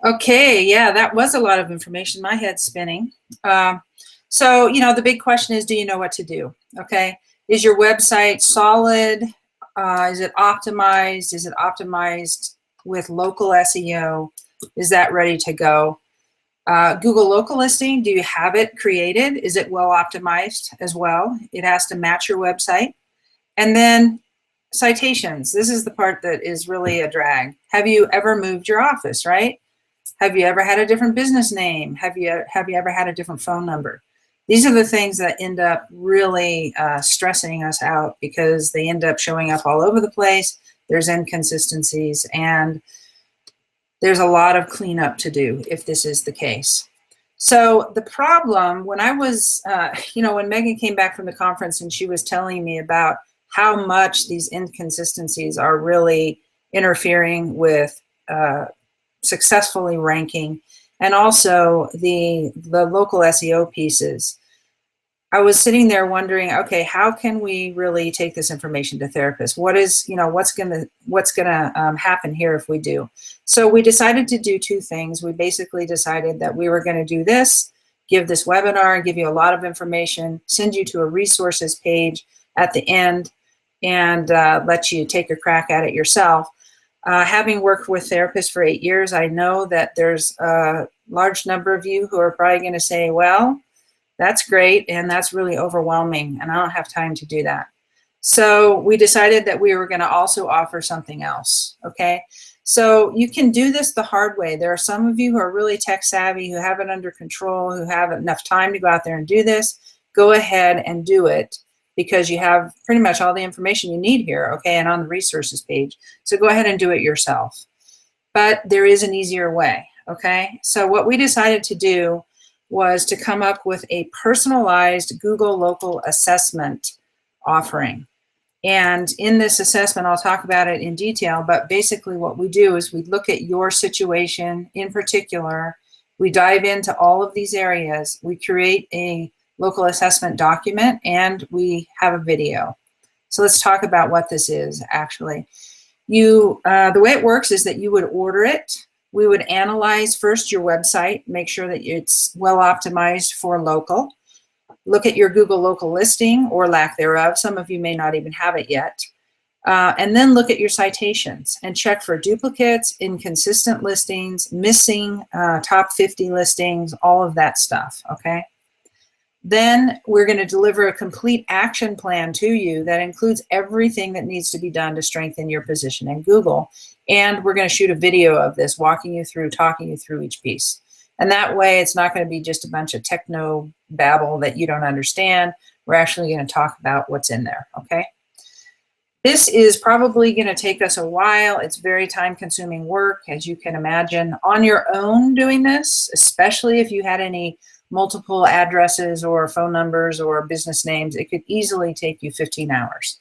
Okay, yeah, that was a lot of information. My head's spinning. So, you know, the big question is, do you know what to do? Okay, is your website solid? Is it optimized? Is it optimized with local SEO? Is that ready to go? Google local listing, do you have it created? Is it well optimized as well? It has to match your website. And then citations. This is the part that is really a drag. Have you ever moved your office, right? Have you ever had a different business name? Have you ever had a different phone number? These are the things that end up really stressing us out, because they end up showing up all over the place. There's inconsistencies, and there's a lot of cleanup to do if this is the case. So the problem, when I was, when Megan came back from the conference and she was telling me about how much these inconsistencies are really interfering with successfully ranking, and also the local SEO pieces, I was sitting there wondering, okay, how can we really take this information to therapists? What is, what's gonna happen here if we do? So we decided to do 2 things. We basically decided that we were going to do this, give this webinar, give you a lot of information, send you to a resources page at the end, and let you take a crack at it yourself. Having worked with therapists for 8 years, I know that there's a large number of you who are probably going to say, well, that's great, and that's really overwhelming, and I don't have time to do that. So we decided that we were going to also offer something else, okay? So you can do this the hard way. There are some of you who are really tech savvy, who have it under control, who have enough time to go out there and do this. Go ahead and do it, because you have pretty much all the information you need here, okay, and on the resources page. So go ahead and do it yourself. But there is an easier way, okay? So what we decided to do was to come up with a personalized Google local assessment offering. And in this assessment, I'll talk about it in detail, but basically what we do is we look at your situation in particular, we dive into all of these areas, we create a local assessment document, and we have a video. So let's talk about what this is actually. The way it works is that you would order it. We would analyze first your website, make sure that it's well optimized for local. Look at your Google local listing or lack thereof. Some of you may not even have it yet. And then look at your citations and check for duplicates, inconsistent listings, missing top 50 listings, all of that stuff, okay? Then we're going to deliver a complete action plan to you that includes everything that needs to be done to strengthen your position in Google. And we're going to shoot a video of this, walking you through, talking you through each piece. And that way, it's not going to be just a bunch of techno babble that you don't understand. We're actually going to talk about what's in there, okay? This is probably going to take us a while. It's very time-consuming work, as you can imagine. On your own doing this, especially if you had any multiple addresses or phone numbers or business names, it could easily take you 15 hours,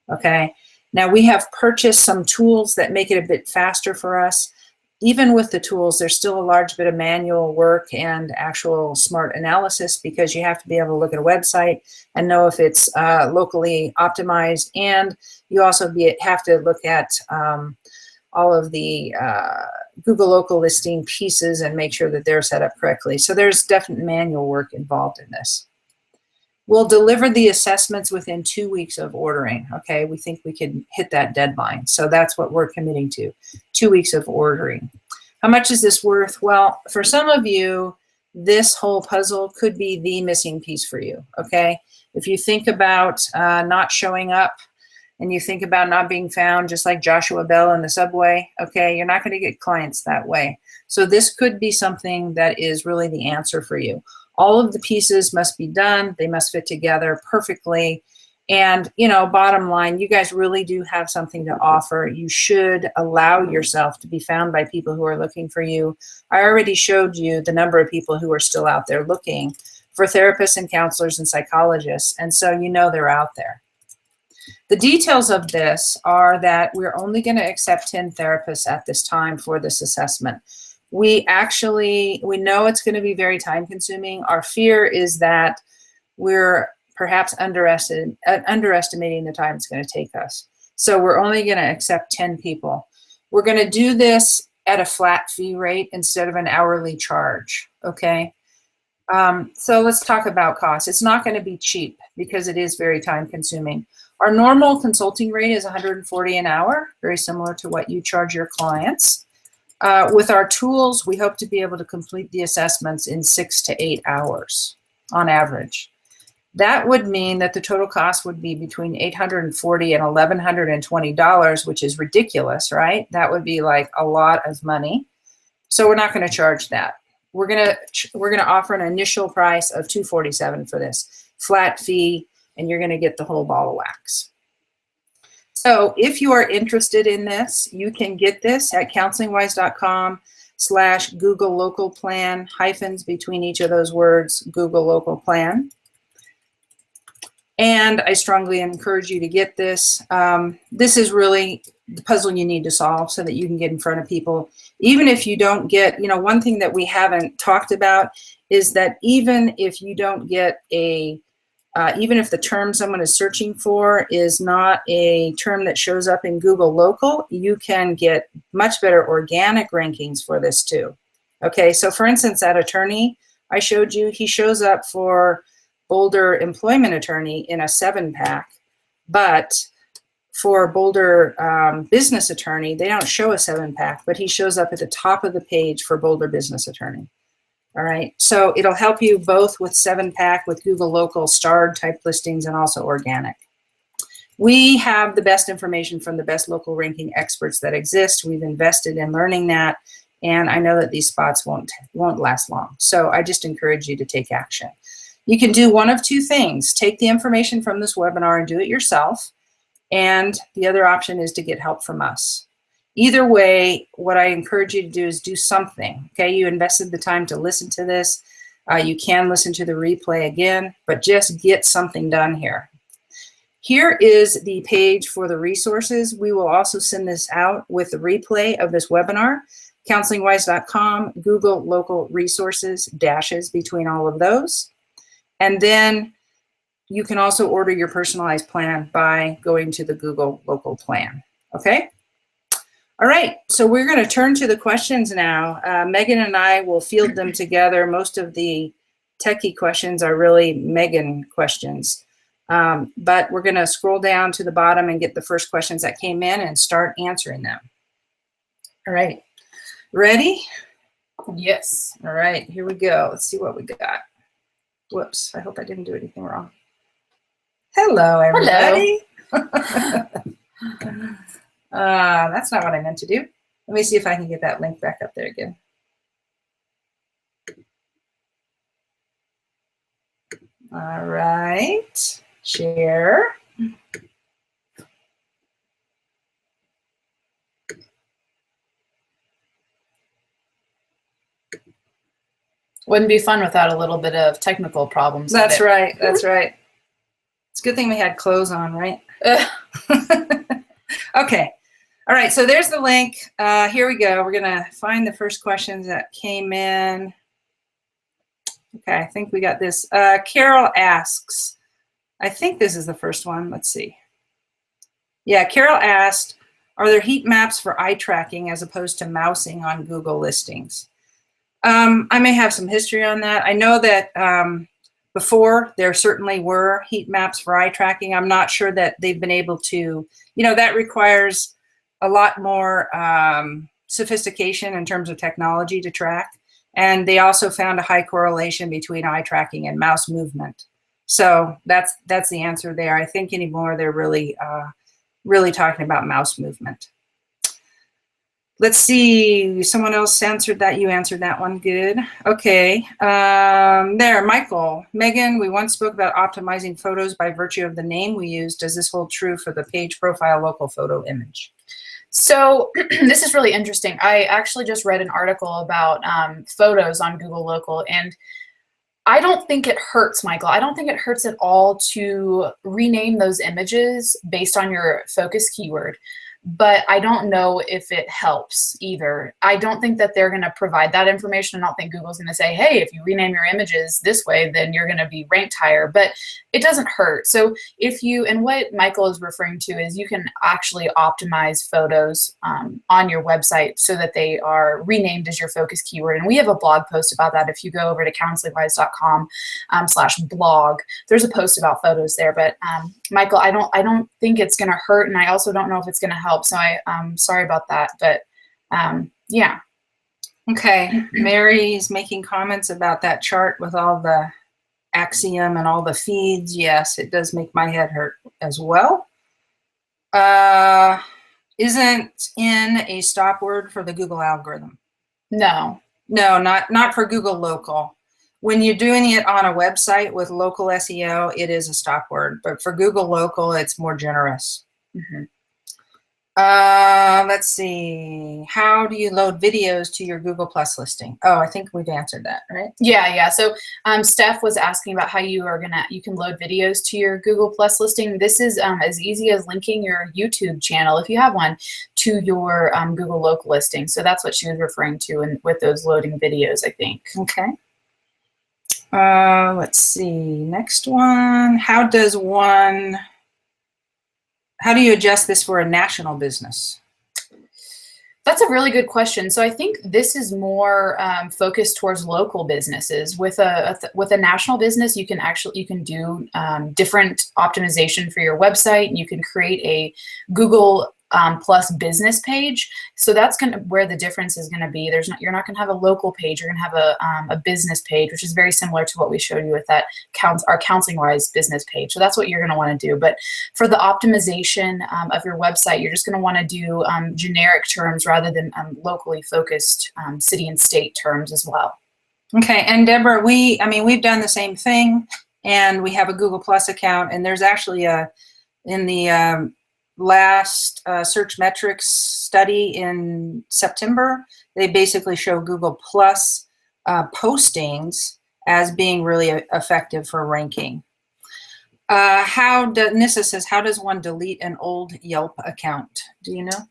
okay? Now, we have purchased some tools that make it a bit faster for us. Even with the tools, there's still a large bit of manual work and actual smart analysis, because you have to be able to look at a website and know if it's locally optimized, and you also have to look at all of the Google local listing pieces and make sure that they're set up correctly. So there's definite manual work involved in this. We'll deliver the assessments within 2 weeks of ordering, okay? We think we can hit that deadline. So that's what we're committing to, 2 weeks of ordering. How much is this worth? Well, for some of you, this whole puzzle could be the missing piece for you, okay? If you think about not showing up, and you think about not being found, just like Joshua Bell in the subway, okay, you're not going to get clients that way. So this could be something that is really the answer for you. All of the pieces must be done. They must fit together perfectly. And, you know, bottom line, you guys really do have something to offer. You should allow yourself to be found by people who are looking for you. I already showed you the number of people who are still out there looking for therapists and counselors and psychologists. And so you know they're out there. The details of this are that we're only going to accept 10 therapists at this time for this assessment. We know it's going to be very time consuming. Our fear is that we're perhaps underestimating the time it's going to take us. So we're only going to accept 10 people. We're going to do this at a flat fee rate instead of an hourly charge, okay? So let's talk about cost. It's not going to be cheap because it is very time consuming. Our normal consulting rate is $140 an hour, very similar to what you charge your clients. With our tools, we hope to be able to complete the assessments in 6 to 8 hours on average. That would mean that the total cost would be between $840 and $1,120, which is ridiculous, right? That would be like a lot of money. So we're not going to charge that. We're going to offer an initial price of $247 for this flat fee, and you're going to get the whole ball of wax. So if you are interested in this, you can get this at counselingwise.com/Google Local Plan, hyphens between each of those words, Google Local Plan. And I strongly encourage you to get this. This is really the puzzle you need to solve so that you can get in front of people. Even if you don't get, you know, one thing that we haven't talked about is that even if you don't get even if the term someone is searching for is not a term that shows up in Google Local, you can get much better organic rankings for this too. Okay, so for instance, that attorney I showed you, he shows up for Boulder Employment Attorney in a 7-pack, but for Boulder Business Attorney, they don't show a 7-pack, but he shows up at the top of the page for Boulder Business Attorney. All right, so it'll help you both with 7-pack, with Google Local, starred type listings, and also organic. We have the best information from the best local ranking experts that exist. We've invested in learning that, and I know that these spots won't last long. So I just encourage you to take action. You can do one of two things. Take the information from this webinar and do it yourself, and the other option is to get help from us. Either way, what I encourage you to do is do something, okay? You invested the time to listen to this. You can listen to the replay again, but just get something done here. Here is the page for the resources. We will also send this out with the replay of this webinar, counselingwise.com, Google Local Resources, dashes between all of those. And then you can also order your personalized plan by going to the Google Local Plan, okay? All right, so we're going to turn to the questions now. Megan and I will field them together. Most of the techie questions are really Megan questions. But we're going to scroll down to the bottom and get the first questions that came in and start answering them. All right, ready? Yes. All right, here we go. Let's see what we got. Whoops, I hope I didn't do anything wrong. Hello, everybody. Hello. That's not what I meant to do. Let me see if I can get that link back up there again. All right, share. Wouldn't be fun without a little bit of technical problems. That's right, that's right. It's a good thing we had clothes on, right? Okay. All right, so there's the link. Here we go. We're going to find the first questions that came in. Okay, I think we got this. Carol asks, I think this is the first one. Let's see. Yeah, Carol asked, are there heat maps for eye tracking as opposed to mousing on Google listings? I may have some history on that. I know that before there certainly were heat maps for eye tracking. I'm not sure that they've been able to, you know, that requires a lot more sophistication in terms of technology to track. And they also found a high correlation between eye tracking and mouse movement. So that's the answer there. I think anymore they're really talking about mouse movement. Let's see. Someone else answered that. You answered that one. Good. Okay. There, Michael. Megan, we once spoke about optimizing photos by virtue of the name we use. Does this hold true for the page profile local photo image? So this is really interesting. I actually just read an article about photos on Google Local, and I don't think it hurts, Michael. I don't think it hurts at all to rename those images based on your focus keyword. But I don't know if it helps either. I don't think that they're going to provide that information. I don't think Google's going to say, hey, if you rename your images this way, then you're going to be ranked higher. But it doesn't hurt. So if you, and what Michael is referring to is you can actually optimize photos on your website so that they are renamed as your focus keyword. And we have a blog post about that. If you go over to counselingwise.com/blog, there's a post about photos there. But Michael, I don't think it's going to hurt, and I also don't know if it's going to help. So I'm sorry about that, but yeah. Okay, Mary's making comments about that chart with all the axiom and all the feeds. Yes, it does make my head hurt as well. Isn't in a stop word for the Google algorithm? No. No, not for Google Local. When you're doing it on a website with local SEO, it is a stop word, but for Google Local, it's more generous. Mm-hmm. Let's see. How do you load videos to your Google Plus listing? Oh, I think we've answered that, right? Yeah. So Steph was asking about how you can load videos to your Google Plus listing. This is as easy as linking your YouTube channel, if you have one, to your Google Local listing. So that's what she was referring to with those loading videos, I think. Okay. Let's see. Next one. How do you adjust this for a national business? That's a really good question. So I think this is more focused towards local businesses. With a national business, you can do different optimization for your website, and you can create a Google Plus business page. So that's where the difference is going to be. You're not going to have a local page. You're going to have a business page, which is very similar to what we showed you with that our Counseling Wise business page. So that's what you're going to want to do. But for the optimization of your website, you're just going to want to do generic terms rather than locally focused city and state terms as well. Okay, and Deborah, we've done the same thing, and we have a Google Plus account, and there's actually in the last search metrics study in September, they basically show Google Plus postings as being really effective for ranking. Nissa says, how does one delete an old Yelp account? Do you know?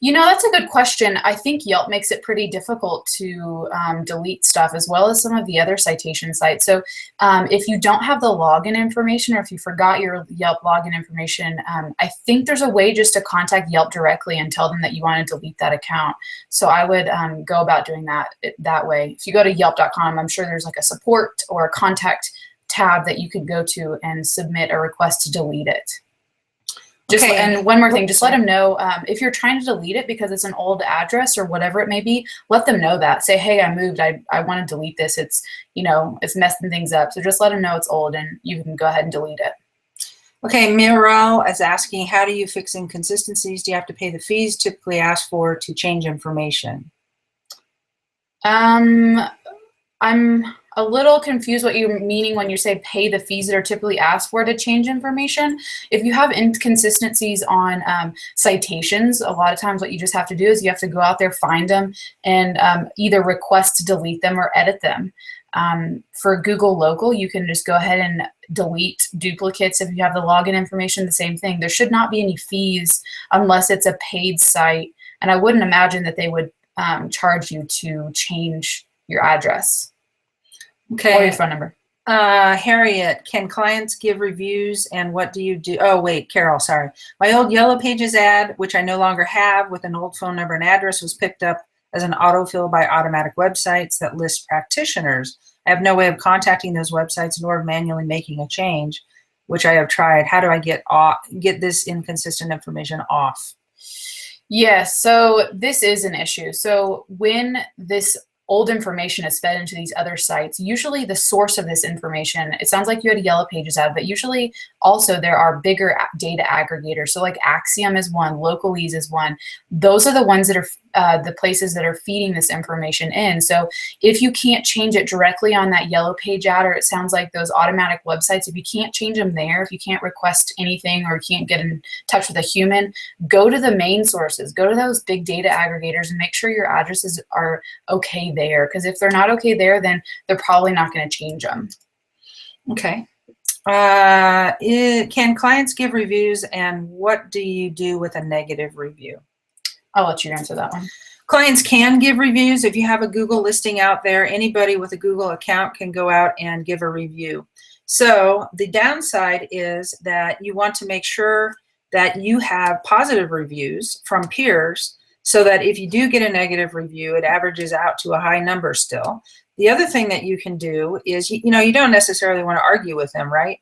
That's a good question. I think Yelp makes it pretty difficult to delete stuff, as well as some of the other citation sites. So if you don't have the login information, or if you forgot your Yelp login information, I think there's a way just to contact Yelp directly and tell them that you want to delete that account. So I would go about doing that way. If you go to yelp.com, I'm sure there's like a support or a contact tab that you could go to and submit a request to delete it. Okay. And one more thing, just let them know if you're trying to delete it because it's an old address or whatever it may be, let them know that. Say, hey, I moved. I want to delete this. It's messing things up. So just let them know it's old and you can go ahead and delete it. Okay, Miral is asking, how do you fix inconsistencies? Do you have to pay the fees typically asked for to change information? I'm a little confused what you're meaning when you say pay the fees that are typically asked for to change information. If you have inconsistencies on citations, a lot of times what you just have to do is you have to go out there, find them, and either request to delete them or edit them. For Google Local, you can just go ahead and delete duplicates. If you have the login information, the same thing. There should not be any fees unless it's a paid site. And I wouldn't imagine that they would charge you to change your address. Okay. Or your phone number. Harriet, can clients give reviews, and what do you do? Oh, wait, Carol, sorry. My old Yellow Pages ad, which I no longer have, with an old phone number and address, was picked up as an autofill by automatic websites that list practitioners. I have no way of contacting those websites nor of manually making a change, which I have tried. How do I get this inconsistent information off? Yes, so this is an issue. So when this old information is fed into these other sites. Usually the source of this information, it sounds like you had a Yellow Pages ad, but usually also there are bigger data aggregators. So like Axiom is one, Localese is one. Those are the ones that are the places that are feeding this information in. So if you can't change it directly on that Yellow Page ad, or it sounds like those automatic websites, if you can't change them there, if you can't request anything or you can't get in touch with a human, go to the main sources, go to those big data aggregators and make sure your addresses are okay there. Because if they're not okay there, then they're probably not going to change them. Okay. Can clients give reviews, and what do you do with a negative review? I'll let you answer that one. Clients can give reviews. If you have a Google listing out there, anybody with a Google account can go out and give a review. So the downside is that you want to make sure that you have positive reviews from peers, so that if you do get a negative review, it averages out to a high number still. The other thing that you can do is, you don't necessarily want to argue with them, right?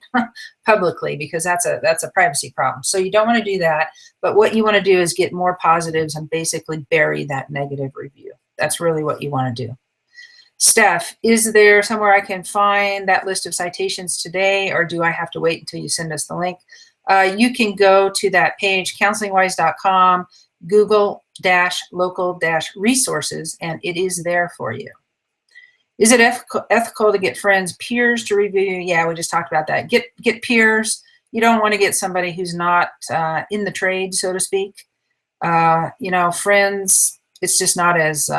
Publicly, because that's a privacy problem. So you don't want to do that. But what you want to do is get more positives and basically bury that negative review. That's really what you want to do. Steph, is there somewhere I can find that list of citations today, or do I have to wait until you send us the link? You can go to that page, counselingwise.com, Google-local-resources, and it is there for you. Is it ethical to get friends, peers to review you? Yeah, we just talked about that. Get peers. You don't want to get somebody who's not in the trade, so to speak. Friends, it's just not as,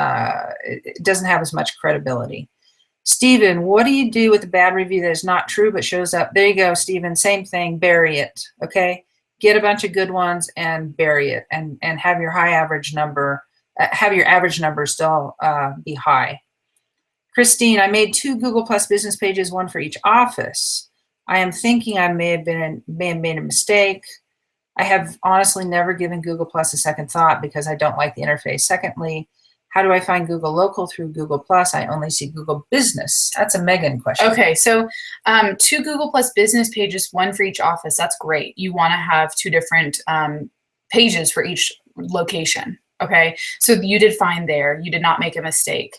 it doesn't have as much credibility. Stephen, what do you do with a bad review that is not true but shows up? There you go, Stephen. Same thing. Bury it. Okay. Get a bunch of good ones and bury it, and have your average number still be high. Christine, I made 2 Google Plus business pages, one for each office. I am thinking I may have made a mistake. I have honestly never given Google Plus a second thought because I don't like the interface. Secondly, how do I find Google Local through Google Plus? I only see Google Business. That's a Megan question. Okay, so 2 Google Plus business pages, one for each office. That's great. You want to have 2 different pages for each location. Okay, so you did fine there. You did not make a mistake.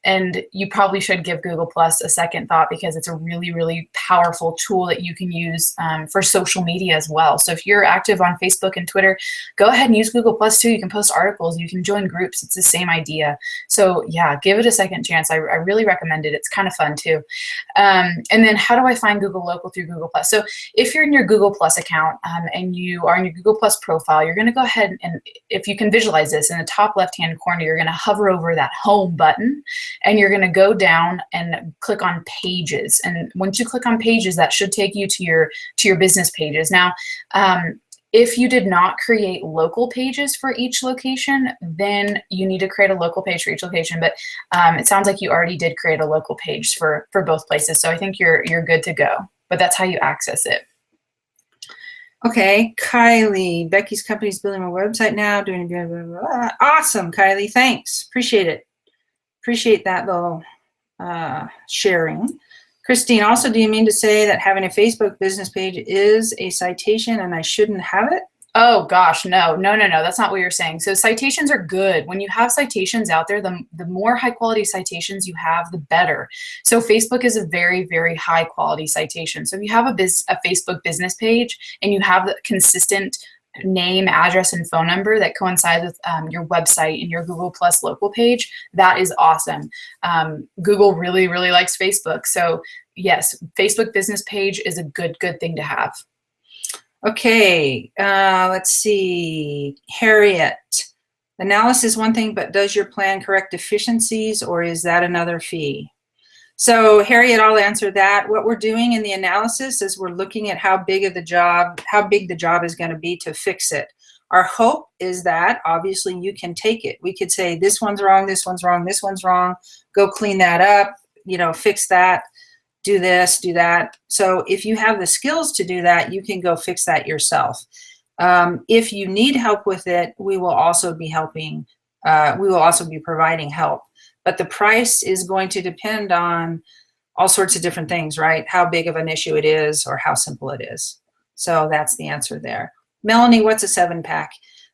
And you probably should give Google Plus a second thought, because it's a really, really powerful tool that you can use for social media as well. So if you're active on Facebook and Twitter, go ahead and use Google Plus too. You can post articles, you can join groups. It's the same idea. So yeah, give it a second chance. I really recommend it. It's kind of fun too. And then how do I find Google Local through Google Plus? So if you're in your Google Plus account and you are in your Google Plus profile, you're going to go ahead and, if you can visualize this, in the top left-hand corner, you're going to hover over that home button, and you're going to go down and click on pages. And once you click on pages, that should take you to your business pages. Now, if you did not create local pages for each location, then you need to create a local page for each location. But it sounds like you already did create a local page for both places. So I think you're good to go. But that's how you access it. Okay, Kylie, Becky's company's building a website now, doing blah, blah, blah. Awesome, Kylie, thanks. Appreciate it. Appreciate that little sharing. Christine, also, do you mean to say that having a Facebook business page is a citation and I shouldn't have it? Oh gosh, no. That's not what you're saying. So citations are good. When you have citations out there, the more high quality citations you have, the better. So Facebook is a very, very high quality citation. So if you have a Facebook business page and you have the consistent name, address, and phone number that coincides with your website and your Google Plus local page, that is awesome. Google really, really likes Facebook. So yes, Facebook business page is a good thing to have. Okay, let's see. Harriet, analysis is one thing, but does your plan correct deficiencies, or is that another fee? So Harriet, I'll answer that. What we're doing in the analysis is we're looking at how big the job is going to be to fix it. Our hope is that obviously you can take it. We could say this one's wrong, this one's wrong, this one's wrong. Go clean that up, fix that. Do this, do that. So if you have the skills to do that, you can go fix that yourself. If you need help with it, we will also be helping. We will also be providing help. But the price is going to depend on all sorts of different things, right? How big of an issue it is or how simple it is. So that's the answer there. Melanie, what's a 7-pack?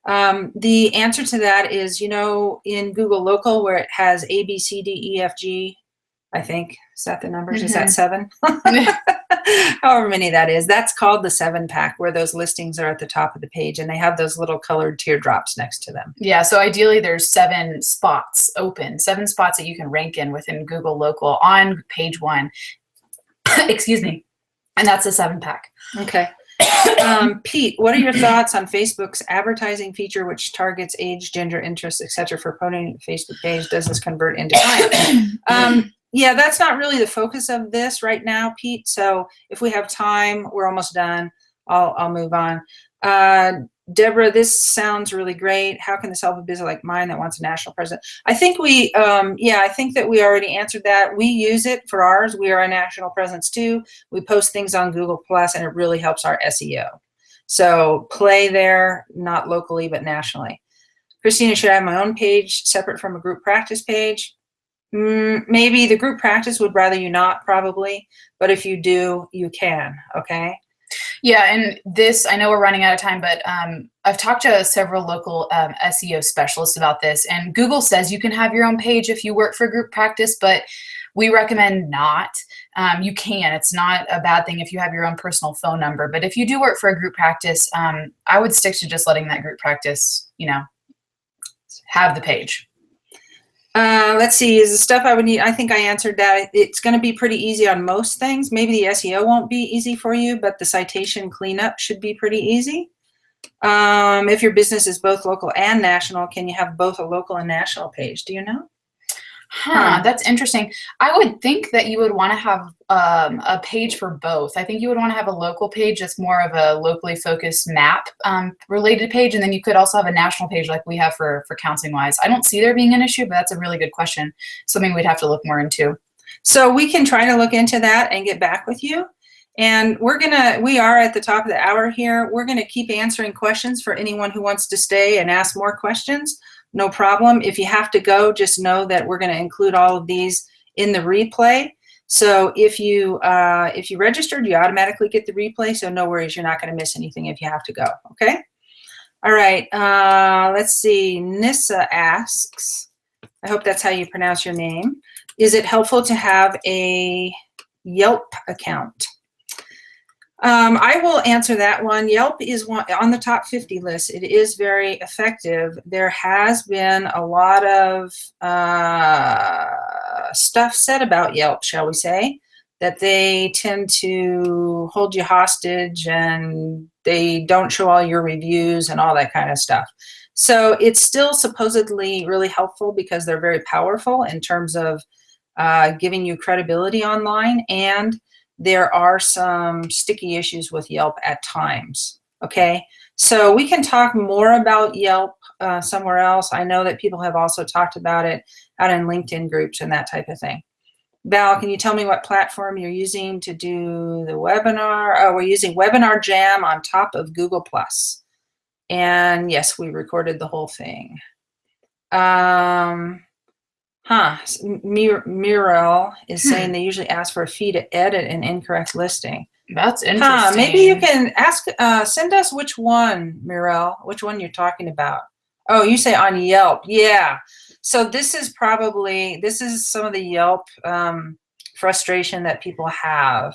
The answer to that is, in Google Local where it has A, B, C, D, E, F, G, I think. Is that the numbers? Is that 7? However many that is. That's called the 7-pack, where those listings are at the top of the page and they have those little colored teardrops next to them. Yeah, so ideally there's 7 spots open, 7 spots that you can rank in within Google Local on page 1. Excuse me. And that's a 7-pack. Okay. Pete, what are your thoughts on Facebook's advertising feature, which targets age, gender, interests, etc. for promoting a Facebook page? Does this convert into clients? Yeah, that's not really the focus of this right now, Pete. So if we have time, we're almost done. I'll move on. Deborah, this sounds really great. How can this help a business like mine that wants a national presence? I think I think that we already answered that. We use it for ours. We are a national presence too. We post things on Google Plus, and it really helps our SEO. So play there, not locally, but nationally. Christina, should I have my own page separate from a group practice page? Maybe the group practice would rather you not, probably, but if you do, you can, okay? Yeah, and this, I know we're running out of time, but I've talked to several local SEO specialists about this, and Google says you can have your own page if you work for group practice, but we recommend not. You can. It's not a bad thing if you have your own personal phone number, but if you do work for a group practice, I would stick to just letting that group practice, have the page. Let's see, is the stuff I would need, I think I answered that. It's going to be pretty easy on most things. Maybe the SEO won't be easy for you, but the citation cleanup should be pretty easy. If your business is both local and national, can you have both a local and national page? Do you know? That's interesting. I would think that you would want to have a page for both. I think you would want to have a local page that's more of a locally focused map related page, and then you could also have a national page like we have for Counseling Wise. I don't see there being an issue, but that's a really good question. Something we'd have to look more into. So we can try to look into that and get back with you. And we are at the top of the hour here. We're gonna keep answering questions for anyone who wants to stay and ask more questions. No problem. If you have to go, just know that we're going to include all of these in the replay. So if you registered, you automatically get the replay. So no worries, you're not going to miss anything if you have to go. Okay. All right. Let's see. Nissa asks, I hope that's how you pronounce your name. Is it helpful to have a Yelp account? I will answer that one. Yelp is on the top 50 list. It is very effective. There has been a lot of stuff said about Yelp, shall we say, that they tend to hold you hostage and they don't show all your reviews and all that kind of stuff. So it's still supposedly really helpful because they're very powerful in terms of giving you credibility online, and there are some sticky issues with Yelp at times, okay? So we can talk more about Yelp somewhere else. I know that people have also talked about it out in LinkedIn groups and that type of thing. Val, can you tell me what platform you're using to do the webinar? Oh, we're using Webinar Jam on top of Google+. And yes, we recorded the whole thing. Muriel is saying they usually ask for a fee to edit an incorrect listing. That's interesting. Maybe you can ask, send us which one, Muriel, which one you're talking about. Oh, you say on Yelp. Yeah. So this is some of the Yelp frustration that people have.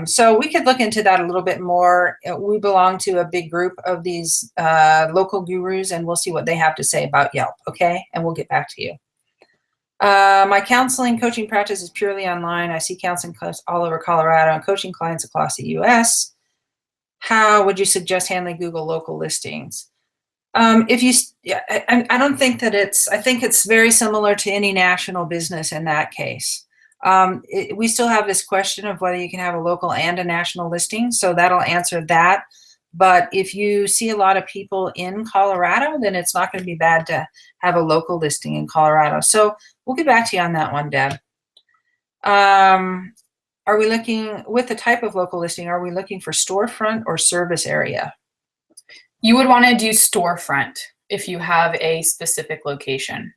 So we could look into that a little bit more. We belong to a big group of these local gurus, and we'll see what they have to say about Yelp, okay? And we'll get back to you. My counseling coaching practice is purely online. I see counseling clients all over Colorado and coaching clients across the U.S. How would you suggest handling Google local listings? I don't think that I think it's very similar to any national business in that case. We still have this question of whether you can have a local and a national listing, so that'll answer that. But if you see a lot of people in Colorado, then it's not going to be bad to have a local listing in Colorado. So we'll get back to you on that one, Deb. Are we looking, with the type of local listing, are we looking for storefront or service area? You would want to do storefront if you have a specific location.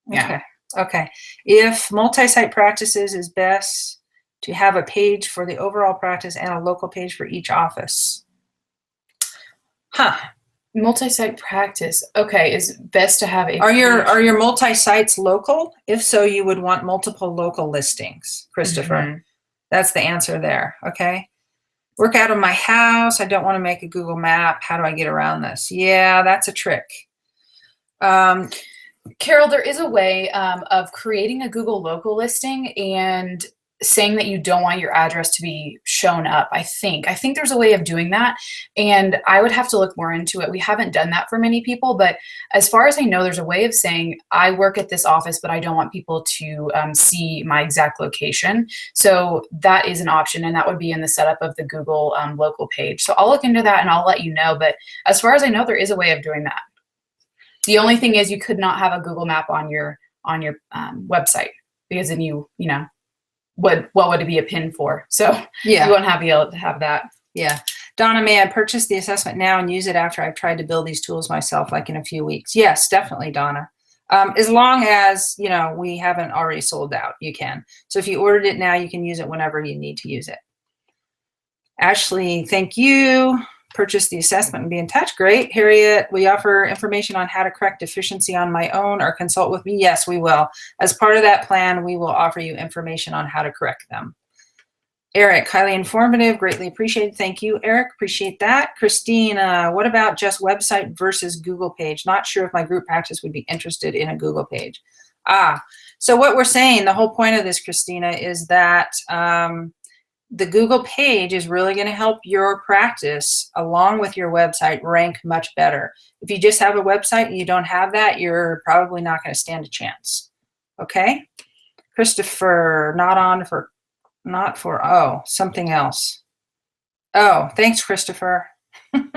Yeah. Okay. If multi-site practices is best to have a page for the overall practice and a local page for each office. Multi-site practice. Okay, is best to have a Are page. your multi-sites local? If so, you would want multiple local listings, Christopher. Mhm. That's the answer there, okay? Work out of my house. I don't want to make a Google map. How do I get around this? Yeah, that's a trick. Carol, there is a way of creating a Google local listing and saying that you don't want your address to be shown up. I think there's a way of doing that, and I would have to look more into it. We haven't done that for many people, but as far as I know, there's a way of saying I work at this office, but I don't want people to see my exact location. So that is an option, and that would be in the setup of the Google local page. So I'll look into that and I'll let you know. But as far as I know, there is a way of doing that. The only thing is you could not have a Google map on your website, because then you know what would it be a pin for? So Yeah. you won't be able to have that. Yeah. Donna, may I purchase the assessment now and use it after I've tried to build these tools myself, like in a few weeks? Yes, definitely, Donna. As long as, you know, we haven't already sold out, you can. So if you ordered it now, you can use it whenever you need to use it. Ashley, thank you. Purchase the assessment and be in touch. Great. Harriet, we offer information on how to correct deficiency on my own or consult with me. Yes, we will. As part of that plan, we will offer you information on how to correct them. Eric, highly informative, greatly appreciated. Thank you, Eric. Appreciate that. Christina, what about just website versus Google page? Not sure if my group practice would be interested in a Google page. So what we're saying, the whole point of this, Christina, is that the Google page is really going to help your practice along with your website rank much better. If you just have a website and you don't have that, you're probably not going to stand a chance. Okay. Christopher, not for, oh, something else. Oh, thanks, Christopher. If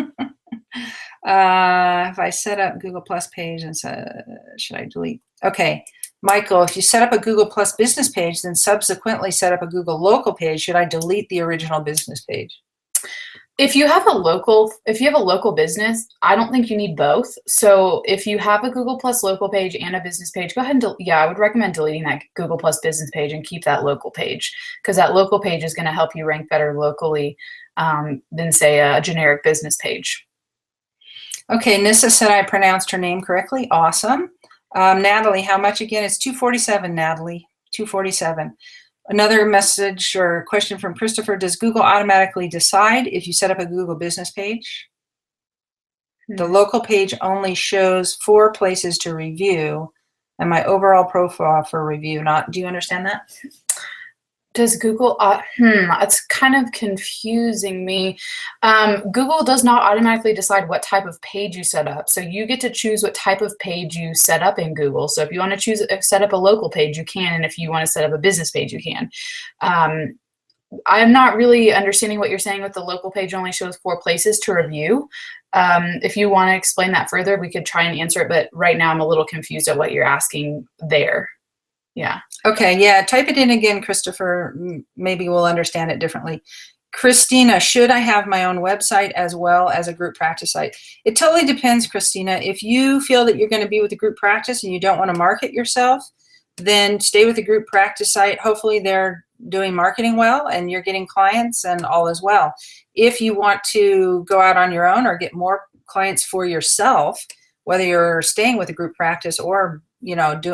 I set up Google Plus page and should I delete? Okay. Michael, if you set up a Google Plus business page, then subsequently set up a Google local page, should I delete the original business page? If you have a local business, I don't think you need both. So if you have a Google Plus local page and a business page, go ahead and I would recommend deleting that Google Plus business page and keep that local page, because that local page is going to help you rank better locally than, say, a generic business page. Okay, Nissa said I pronounced her name correctly. Awesome. Natalie, how much again? It's $247, Natalie, $247. Another message or question from Christopher, does Google automatically decide if you set up a Google business page? The local page only shows 4 places to review and my overall profile for review. Do you understand that? Does Google, it's kind of confusing me. Google does not automatically decide what type of page you set up. So you get to choose what type of page you set up in Google. So if you want to set up a local page, you can. And if you want to set up a business page, you can. I'm not really understanding what you're saying with the local page only shows 4 places to review. If you want to explain that further, we could try and answer it. But right now I'm a little confused at what you're asking there. Yeah. Okay, yeah, type it in again, Christopher. Maybe we'll understand it differently. Christina, should I have my own website as well as a group practice site? It totally depends, Christina. If you feel that you're going to be with a group practice and you don't want to market yourself, then stay with the group practice site. Hopefully they're doing marketing well and you're getting clients and all is well. If you want to go out on your own or get more clients for yourself, whether you're staying with a group practice or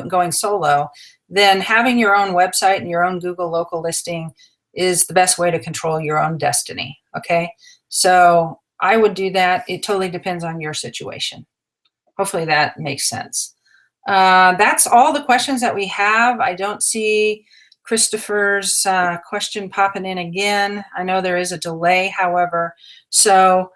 going solo, then having your own website and your own Google local listing is the best way to control your own destiny. Okay, so I would do that. It totally depends on your situation. Hopefully that makes sense. That's all the questions that we have. I don't see Christopher's question popping in again. I know there is a delay, however, so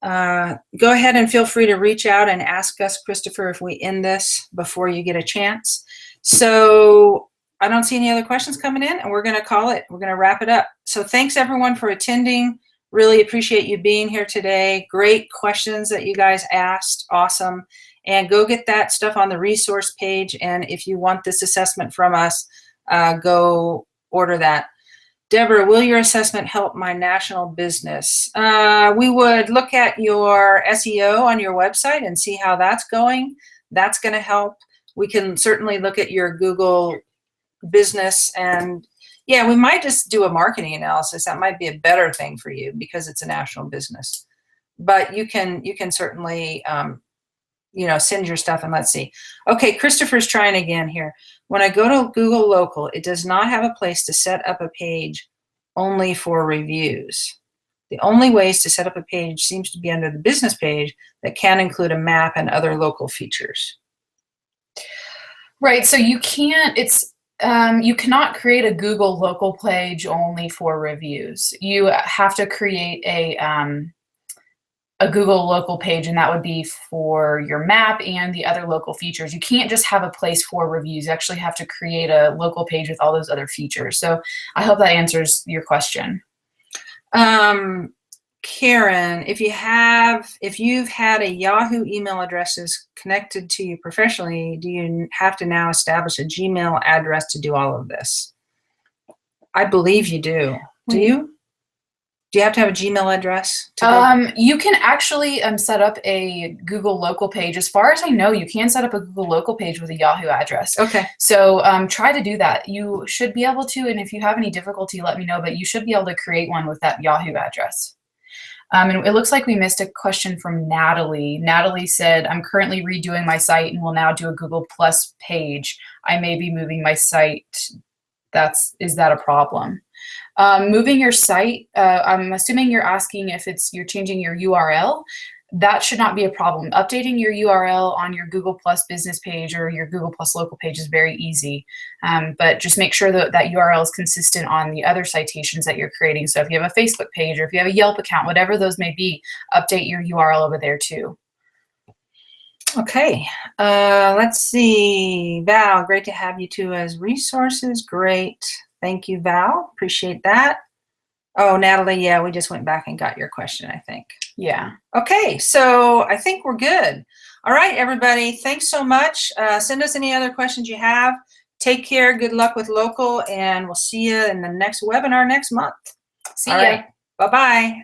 go ahead and feel free to reach out and ask us, Christopher, if we end this before you get a chance. So I don't see any other questions coming in, and we're going to call it. We're going to wrap it up. So thanks, everyone, for attending. Really appreciate you being here today. Great questions that you guys asked. Awesome. And go get that stuff on the resource page. And if you want this assessment from us, go order that. Deborah, will your assessment help my national business? We would look at your SEO on your website and see how that's going. That's going to help. We can certainly look at your Google business, and yeah, we might just do a marketing analysis. That might be a better thing for you because it's a national business. but you can certainly, send your stuff, and let's see. Okay, Christopher's trying again here. When I go to Google Local, it does not have a place to set up a page only for reviews. The only ways to set up a page seems to be under the business page that can include a map and other local features. Right, so you can't, you cannot create a Google local page only for reviews. You have to create a Google local page, and that would be for your map and the other local features. You can't just have a place for reviews. You actually have to create a local page with all those other features. So I hope that answers your question. Karen, if you've had a Yahoo email addresses connected to you professionally, do you have to now establish a Gmail address to do all of this? I believe you do. Do you? Do you have to have a Gmail address? You can actually set up a Google local page. As far as I know, you can set up a Google local page with a Yahoo address. Okay. So try to do that. You should be able to, and if you have any difficulty, let me know, but you should be able to create one with that Yahoo address. And it looks like we missed a question from Natalie. Natalie said, I'm currently redoing my site and will now do a Google Plus page. I may be moving my site. Is that a problem? Moving your site, I'm assuming you're asking if you're changing your URL. That should not be a problem. Updating your URL on your Google Plus business page or your Google Plus local page is very easy. But just make sure that that URL is consistent on the other citations that you're creating. So if you have a Facebook page or if you have a Yelp account, whatever those may be, update your URL over there too. Okay, let's see. Val, great to have you two as resources. Great. Thank you, Val. Appreciate that. Oh, Natalie, yeah, we just went back and got your question, I think. Yeah. Okay, so I think we're good. All right, everybody, thanks so much. Send us any other questions you have. Take care, good luck with local, and we'll see you in the next webinar next month. See ya. Bye-bye.